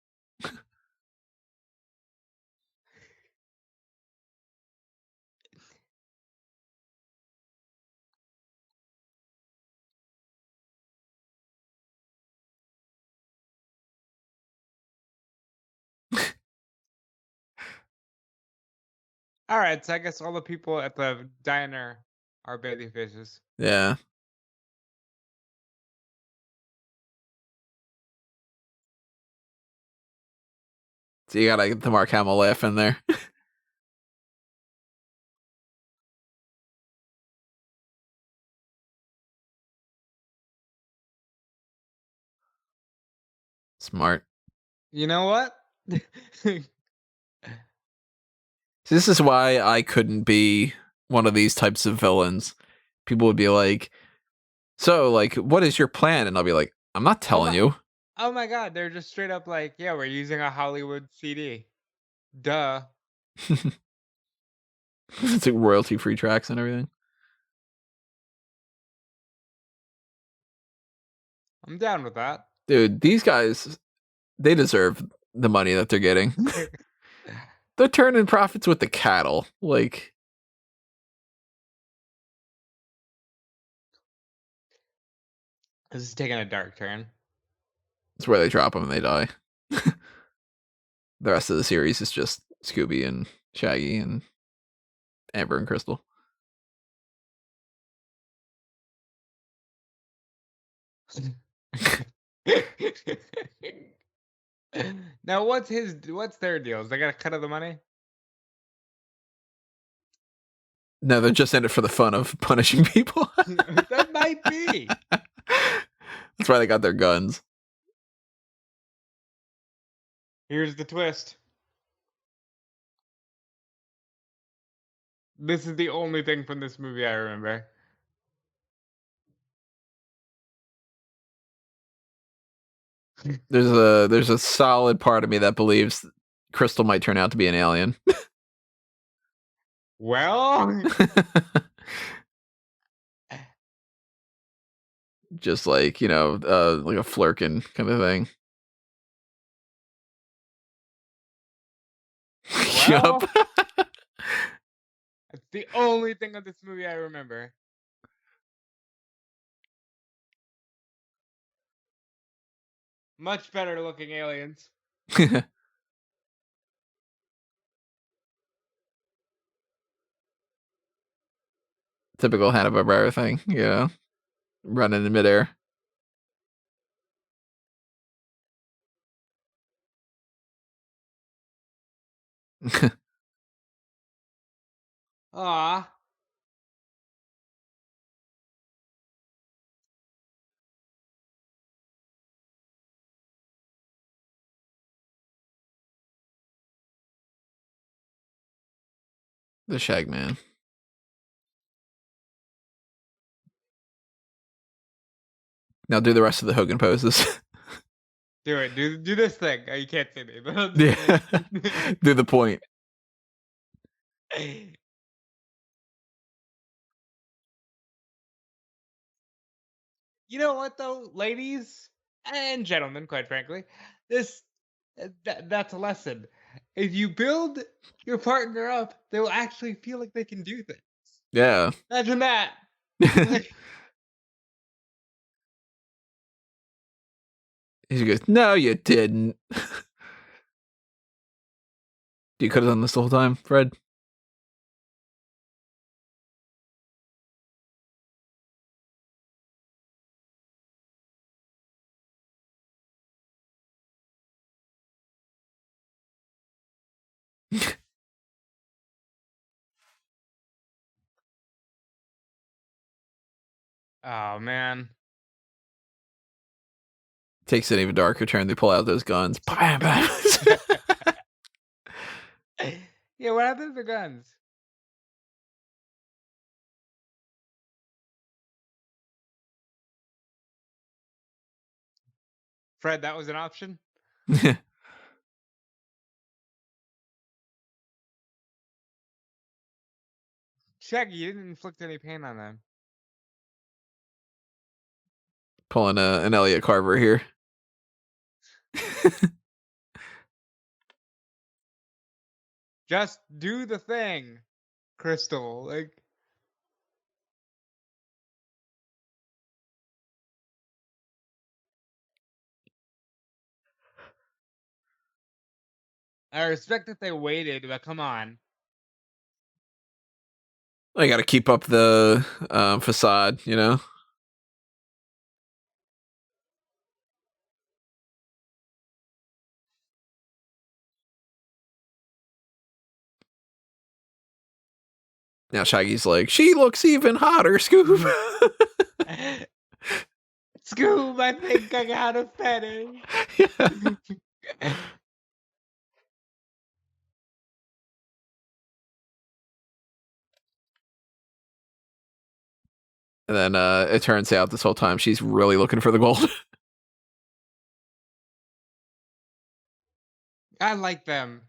all right, so I guess all the people at the diner are baby fishes. Yeah. So you gotta get the Mark Hamill laugh in there. Smart. You know what? So this is why I couldn't be one of these types of villains. People would be like, so, what is your plan? And I'll be like, I'm not Oh telling my! you. Oh my God! They're just straight up like, yeah, we're using a Hollywood CD. Duh. It's like royalty free tracks and everything. I'm down with that. Dude, these guys, they deserve the money that they're getting. They're turning profits with the cattle. Like, This is taking a dark turn. it's where they drop them and they die. The rest of the series is just Scooby and Shaggy and Amber and Crystal. Now, what's their deals? They got a cut of the money? No, they're just in it for the fun of punishing people. That might be. That's why they got their guns. Here's the twist. This is the only thing from this movie I remember. There's a solid part of me that believes Crystal might turn out to be an alien. Well, Just like, like a flirkin kind of thing. well, Yup. it's the only thing of this movie I remember. Much better looking aliens. Typical Hanna-Barbera thing, running in midair. Ah, The Shagman. Now do the rest of the Hogan poses. do it. Do this thing. Oh, you can't see me, but I'll do the Yeah. thing. Do the point. You know what though, ladies and gentlemen, quite frankly, this that's a lesson. If you build your partner up, they will actually feel like they can do things. Yeah. Imagine that. He goes, "No, you didn't. You could have done this the whole time, Fred." Oh man. Takes an even darker turn. They pull out those guns. Bam, bam. Yeah, what happened to the guns? Fred, that was an option? Shaggy, you didn't inflict any pain on them. Pulling an Elliot Carver here. Just do the thing, Crystal. Like, I respect that they waited, but come on. I got to keep up the facade, Now Shaggy's like, she looks even hotter, Scoob. Scoob, I think I got a fetish. Yeah. And then it turns out this whole time she's really looking for the gold. I like them.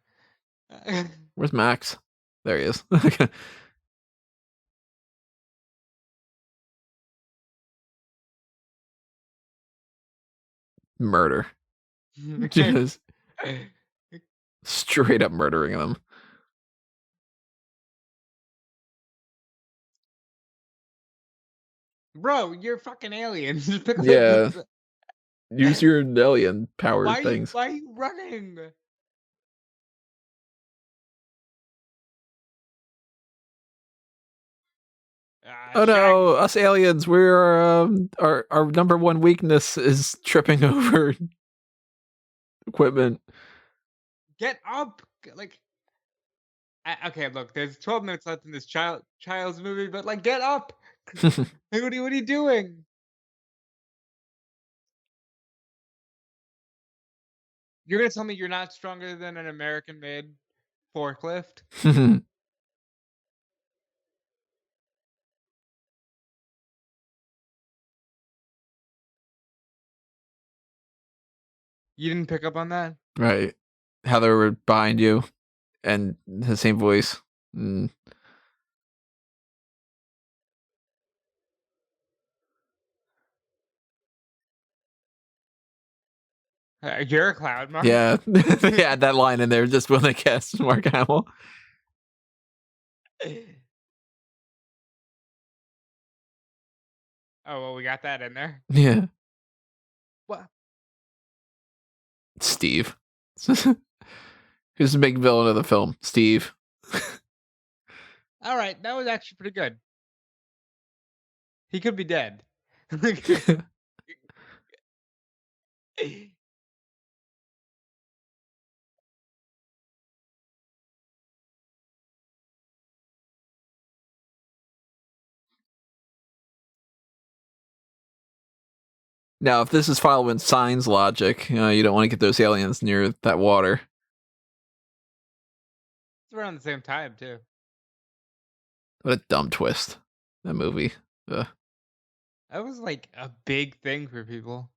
Where's Max? There he is. Murder. Just straight up murdering them. Bro, you're fucking aliens. Just pick up Yeah. the Use your alien power why things. why are you running? Oh no, Shaggy, us aliens, we're our number one weakness is tripping over equipment. get up. Like, okay, look, there's 12 minutes left in this child's movie, but like, get up. Like, what are you doing? You're gonna tell me you're not stronger than an American-made forklift? You didn't pick up on that? Right. How they were behind you and the same voice. Mm. You're a cloud, Mark. Yeah. They had that line in there just when they cast Mark Hamill. Oh, well, we got that in there. Yeah. What? Steve. Who's the big villain of the film? Steve. All right, that was actually pretty good. He could be dead. Now, if this is following Signs logic, you don't want to get those aliens near that water. It's around the same time too. What a dumb twist. That movie. Ugh. That was like a big thing for people.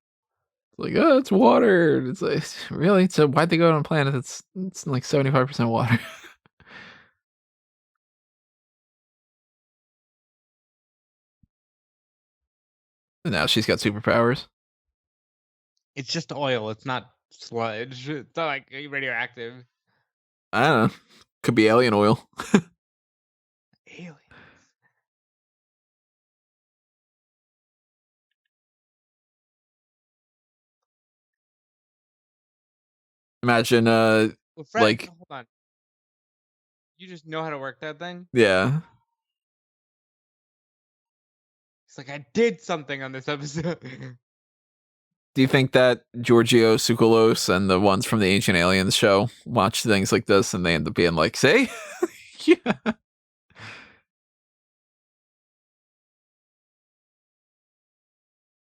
Like, oh, it's water. It's like, really? So why'd they go on a planet that's it's like 75% water? And now she's got superpowers. It's just oil. It's not sludge. It's not like radioactive. I don't know. Could be alien oil. Aliens. Imagine, Well, Fred, like, hold on. You just know how to work that thing? yeah. It's like I did something on this episode. Do you think that Giorgio Tsoukalos and the ones from the Ancient Aliens show watch things like this and they end up being like, say? Yeah.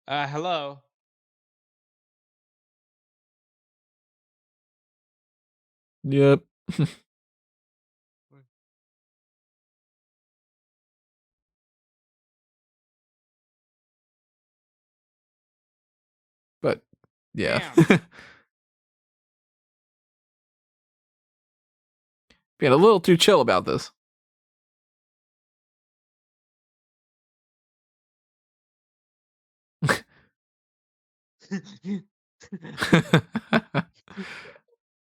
Hello. Yep. But, yeah. Damn. Being a little too chill about this.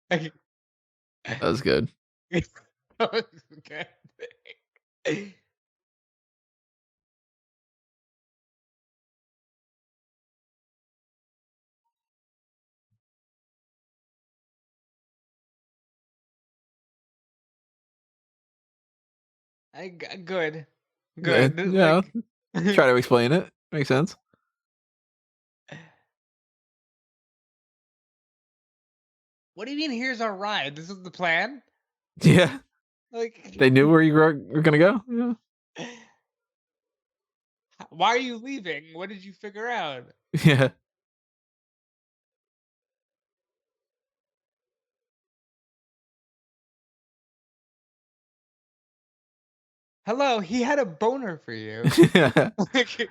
That was good. That was good. Good. Good. Yeah. Like Try to explain it. Makes sense. what do you mean here's our ride? This is the plan? Yeah. Like They knew where you were going to go. Yeah. why are you leaving? What did you figure out? Yeah. Hello, he had a boner for you. Yeah. Like,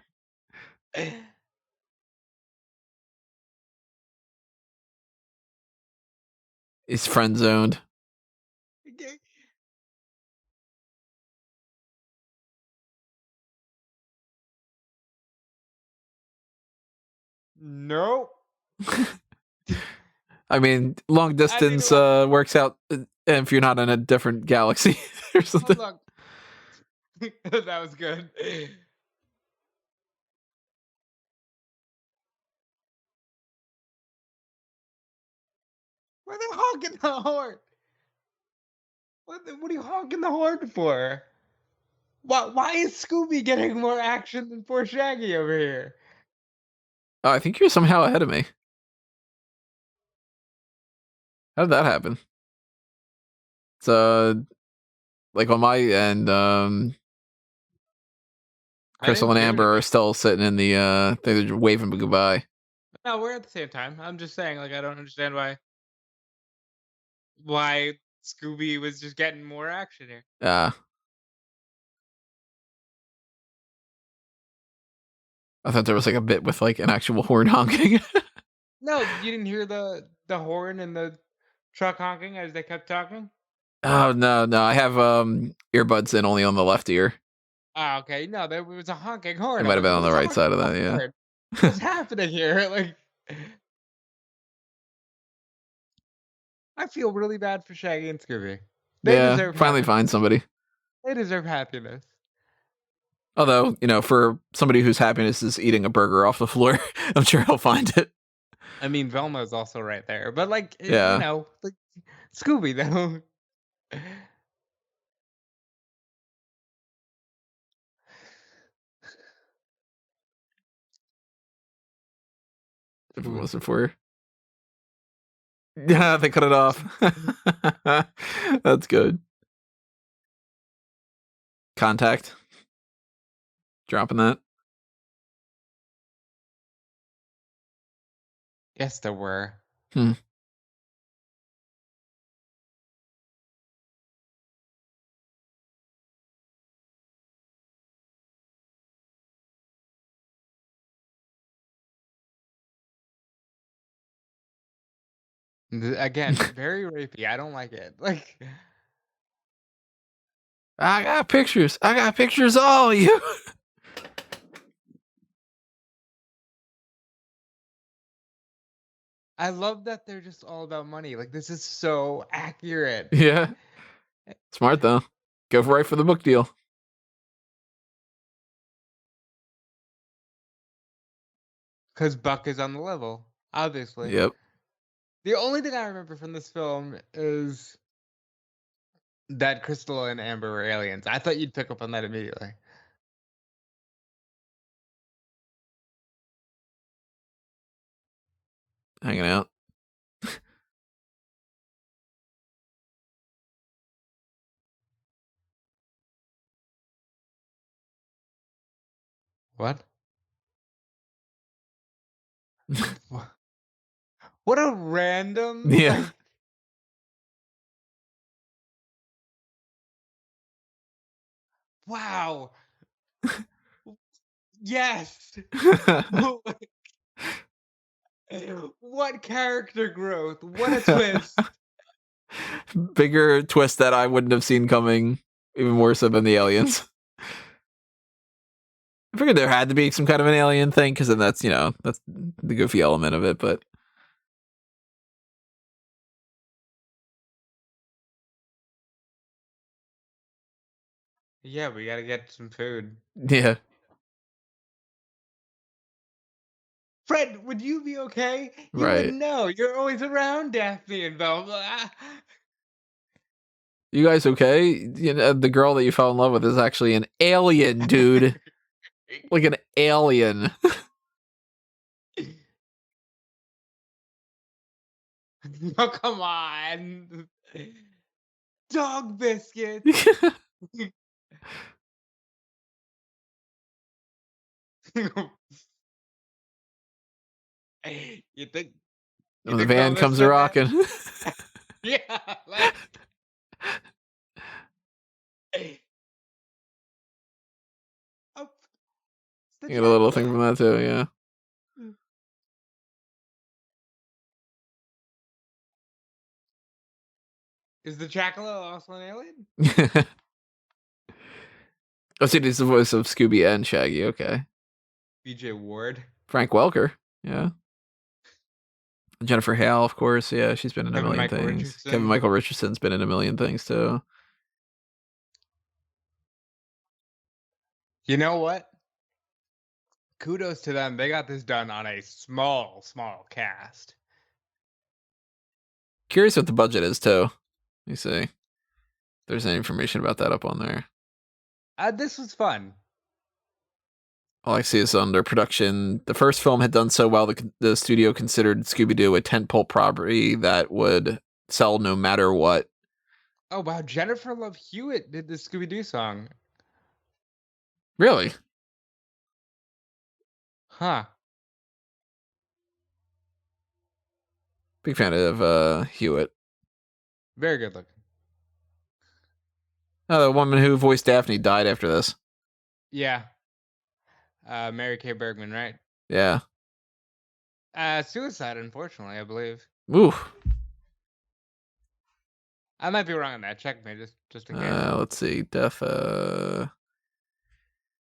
He's friend zoned. nope. I mean, long distance works out if you're not in a different galaxy or something. Hold on. That was good. Why are they honking the horn? What are you honking the horn for? Why is Scooby getting more action than poor Shaggy over here? Oh, I think you're somehow ahead of me. How did that happen? It's like on my end, Crystal and Amber are still sitting in the they're waving goodbye. No, we're at the same time. I'm just saying, like, I don't understand why Scooby was just getting more action here. I thought there was like a bit with like an actual horn honking. No, you didn't hear the horn and the truck honking as they kept talking? Oh no, I have earbuds in only on the left ear. Ah, okay. No, there was a honking horn. It I might have was been like, on the "Who's right side of honking that, the yeah. horn? What's happening here?" Like, I feel really bad for Shaggy and Scooby. They Yeah, deserve finally happiness. find somebody. They deserve happiness. Although, for somebody whose happiness is eating a burger off the floor, I'm sure he'll find it. I mean, Velma's also right there, but like, Yeah. like Scooby though. If it Ooh. wasn't for yeah, they cut it off. That's good. Contact. Dropping that. Yes, there were. Hmm. Again, very rapey. I don't like it. Like, I got pictures. I got pictures of all of you. I love that they're just all about money. Like, this is so accurate. Yeah. Smart though. Go right for the book deal. Because Buck is on the level, obviously. Yep. The only thing I remember from this film is that Crystal and Amber were aliens. I thought you'd pick up on that immediately. Hanging out. What? What a random, Yeah. like, wow. Yes. What character growth. What a twist. Bigger twist that I wouldn't have seen coming, even more so than the aliens. I figured there had to be some kind of an alien thing, because then that's that's the goofy element of it. But Yeah, we gotta get some food. yeah, Fred, would you be okay? You right. wouldn't know. You're always around Daphne and Velma. You guys okay? The girl that you fell in love with is actually an alien, dude. Like an alien. Oh, come on. Dog biscuits. You think you When the think van Velma comes a said that? rocking. Yeah, like oh, it's the You get a little thing chocolate. from that too, yeah. Is the Jackalope also an alien? Oh, see, this is the voice of Scooby and Shaggy. Okay, BJ Ward. Frank Welker. Yeah, Jennifer Hale, of course. Yeah, she's been in a Kevin million Michael things. Kevin Richardson. Michael Richardson's been in a million things too. You know what? Kudos to them. They got this done on a small cast. Curious what the budget is too. Let me see. If there's any information about that up on there. This was fun. All I see is under production. The first film had done so well, the studio considered Scooby-Doo a tentpole property that would sell no matter what. Oh wow, Jennifer Love Hewitt did the Scooby Doo song. Really? Huh. Big fan of Hewitt. Very good looking. Oh, the woman who voiced Daphne died after this. Yeah. Mary Kay Bergman, right? Yeah. Suicide, unfortunately, I believe. Ooh. I might be wrong on that. Check me just in case. Let's see. Death.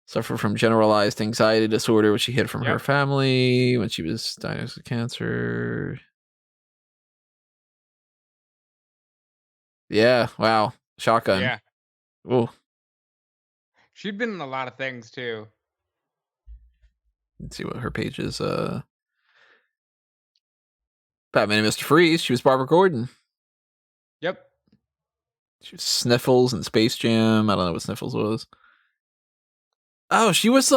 Suffered from generalized anxiety disorder, which she hid from her Yep. family when she was diagnosed with cancer. Yeah. Wow. Shotgun. Yeah. Ooh. She'd been in a lot of things too. Let's see what her page is. Batman and Mr. Freeze. She was Barbara Gordon. Yep. She was Sniffles in Space Jam. I don't know what Sniffles was. Oh, she was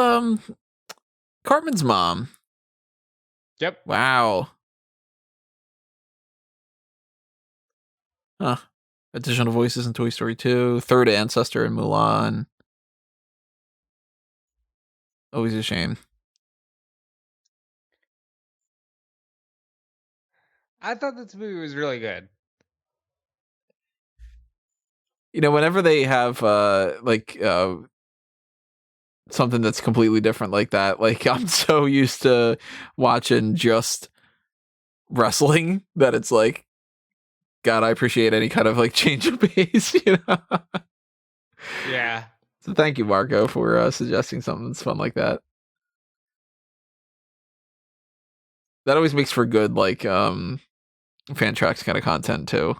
Cartman's mom. Yep. Wow. Huh. Additional voices in Toy Story 2. Third ancestor in Mulan. Always a shame. I thought this movie was really good. You know, whenever they have something that's completely different like that, like I'm so used to watching just wrestling that it's like, God, I appreciate any kind of like change of pace, you know? Yeah. So thank you, Marco, for suggesting something that's fun like that. That always makes for good like FanTracks kind of content too.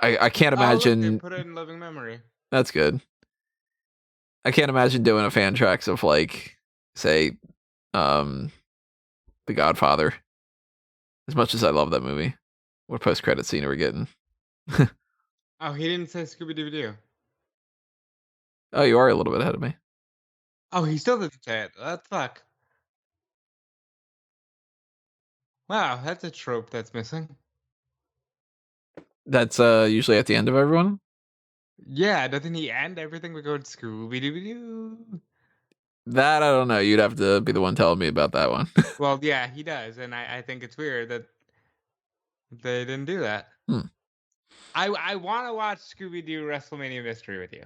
I can't Oh, look, they imagine. put it in living memory. That's good. I can't imagine doing a FanTracks of like, say, The Godfather. As much as I love that movie, what post credit scene are we getting? Oh, he didn't say Scooby-Doo. Oh, you are a little bit ahead of me. Oh, he still didn't say it. That's fuck. Wow, that's a trope that's missing. That's usually at the end of everyone. Yeah, doesn't he end everything with going Scooby-Doo? That I don't know. You'd have to be the one telling me about that one. Well, yeah, he does, and I think it's weird that they didn't do that. Hmm. I want to watch Scooby-Doo WrestleMania Mystery with you.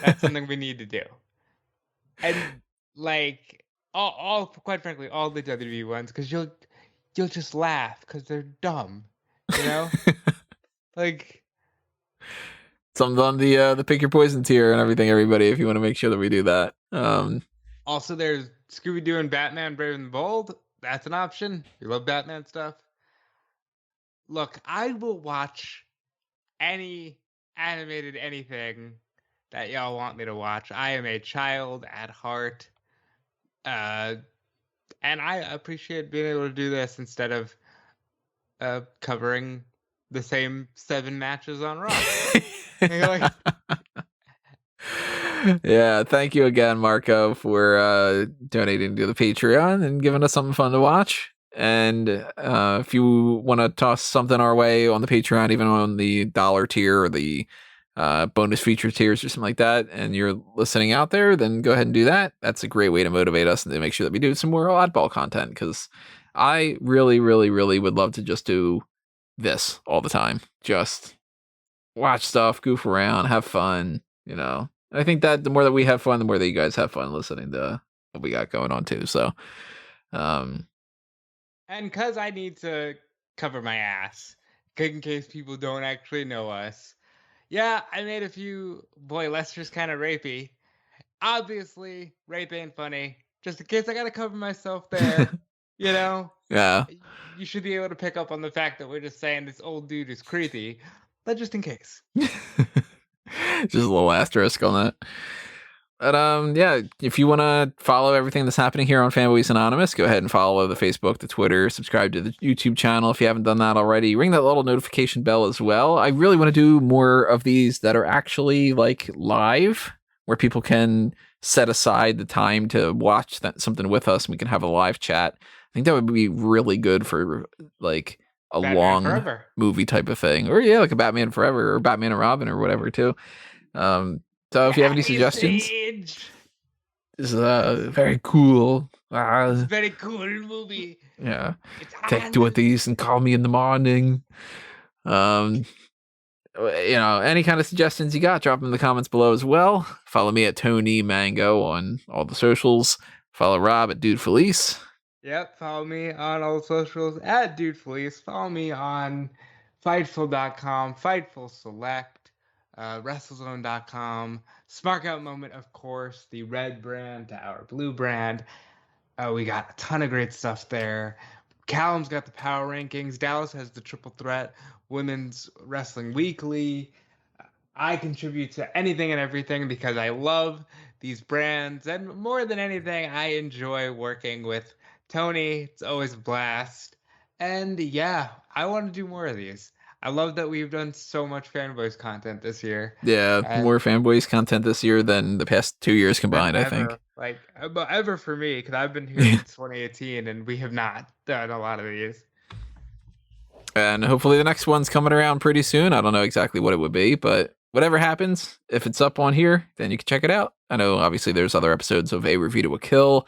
That's something we need to do. And like all quite frankly, all the WWE ones, because you'll just laugh because they're dumb, you know. Like Something on the pick your poison tier and everything, everybody. If you want to make sure that we do that. also there's Scooby-Doo and Batman Brave and the Bold. That's an option. You love Batman stuff. Look, I will watch any animated anything that y'all want me to watch. I am a child at heart. And I appreciate being able to do this instead of covering the same 7 matches on Raw. Like, yeah, thank you again, Marco, for donating to the Patreon and giving us something fun to watch. And if you want to toss something our way on the Patreon, even on the dollar tier or the bonus feature tiers or something like that, and you're listening out there, then go ahead and do that. That's a great way to motivate us and to make sure that we do some more oddball content, because I really, really, really would love to just do this all the time. Just watch stuff, goof around, have fun, you know. I think that the more that we have fun, the more that you guys have fun listening to what we got going on too. So, and because I need to cover my ass, in case people don't actually know us. Yeah, I made a few. Boy, Lester's kind of rapey. Obviously, rape ain't funny. Just in case I gotta cover myself there, you know. yeah. You should be able to pick up on the fact that we're just saying this old dude is creepy, but just in case. Just a little asterisk on that. But yeah, if you want to follow everything that's happening here on Fanboys Anonymous, go ahead and follow the Facebook, the Twitter, subscribe to the YouTube channel if you haven't done that already. Ring that little notification bell as well. I really want to do more of these that are actually like live, where people can set aside the time to watch something with us and we can have a live chat. I think that would be really good for like a Batman long Forever. movie type of thing, or yeah, like a Batman Forever or Batman and Robin or whatever too. So if you have any suggestions, this is very cool. It's a very cool movie. Yeah, take 2 of these and call me in the morning. You know, any kind of suggestions you got, drop them in the comments below as well. Follow me at Tony Mango on all the socials. Follow Rob at Dude Felice. Yep, follow me on all the socials at Dude Felice. Follow me on Fightful.com, Fightful Select, WrestleZone.com, Smarkout Moment, of course, the red brand to our blue brand. We got a ton of great stuff there. Callum's got the power rankings. Dallas has the triple threat, Women's Wrestling Weekly. I contribute to anything and everything because I love these brands. And more than anything, I enjoy working with Tony. It's always a blast. And yeah, I want to do more of these. I love that we've done so much fanboys content this year, Yeah, and more fanboys content this year than the past 2 years than combined, I think. ever. Like ever for me, because I've been here Yeah. since 2018, and we have not done a lot of these. And hopefully the next one's coming around pretty soon. I don't know exactly what it would be, but whatever happens, if it's up on here, then you can check it out. I know obviously there's other episodes of A Review to a Kill,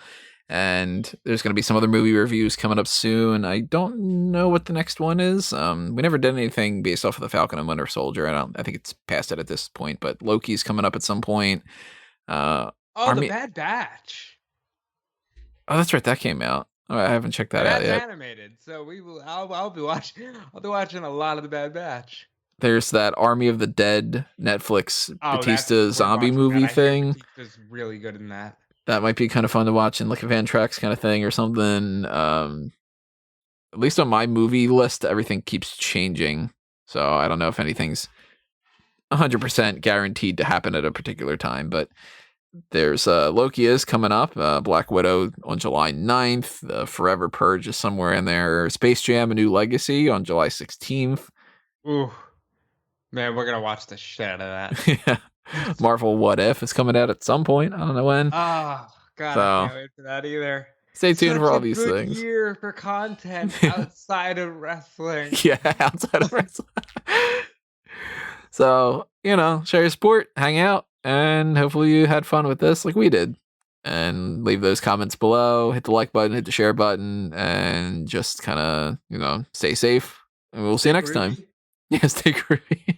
and there's going to be some other movie reviews coming up soon. I don't know what the next one is. We never did anything based off of the Falcon and Winter Soldier. I think it's past it at this point, but Loki's coming up at some point. Oh, the Army. Bad Batch. Oh, that's right. That came out. Oh, I haven't checked that And out that's yet. animated, so we will. I'll be watching. I'll be watching a lot of the Bad Batch. There's that Army of the Dead Netflix Oh, that's Batista worth zombie watching. That movie I hear thing. Batista's really good in that. That might be kind of fun to watch in like a FanTracks kind of thing or something. At least on my movie list, everything keeps changing. So I don't know if anything's 100% guaranteed to happen at a particular time, but there's Loki is coming up, Black Widow on July 9th, Forever Purge is somewhere in there, Space Jam: A New Legacy on July 16th. Ooh, man, we're gonna watch the shit out of that. Yeah. Marvel What If is coming out at some point. I don't know when. Oh God, I So can't wait for that either. stay tuned for Such all a these good things. year for content outside of wrestling. Yeah, outside of wrestling. So, share your support, hang out, and hopefully you had fun with this like we did. And leave those comments below, hit the like button, hit the share button, and just kind of, stay safe. And we'll see you next time. Yeah, stay groovy.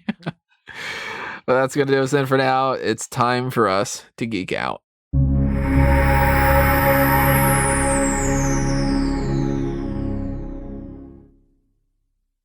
Well, that's going to do us in for now. It's time for us to geek out.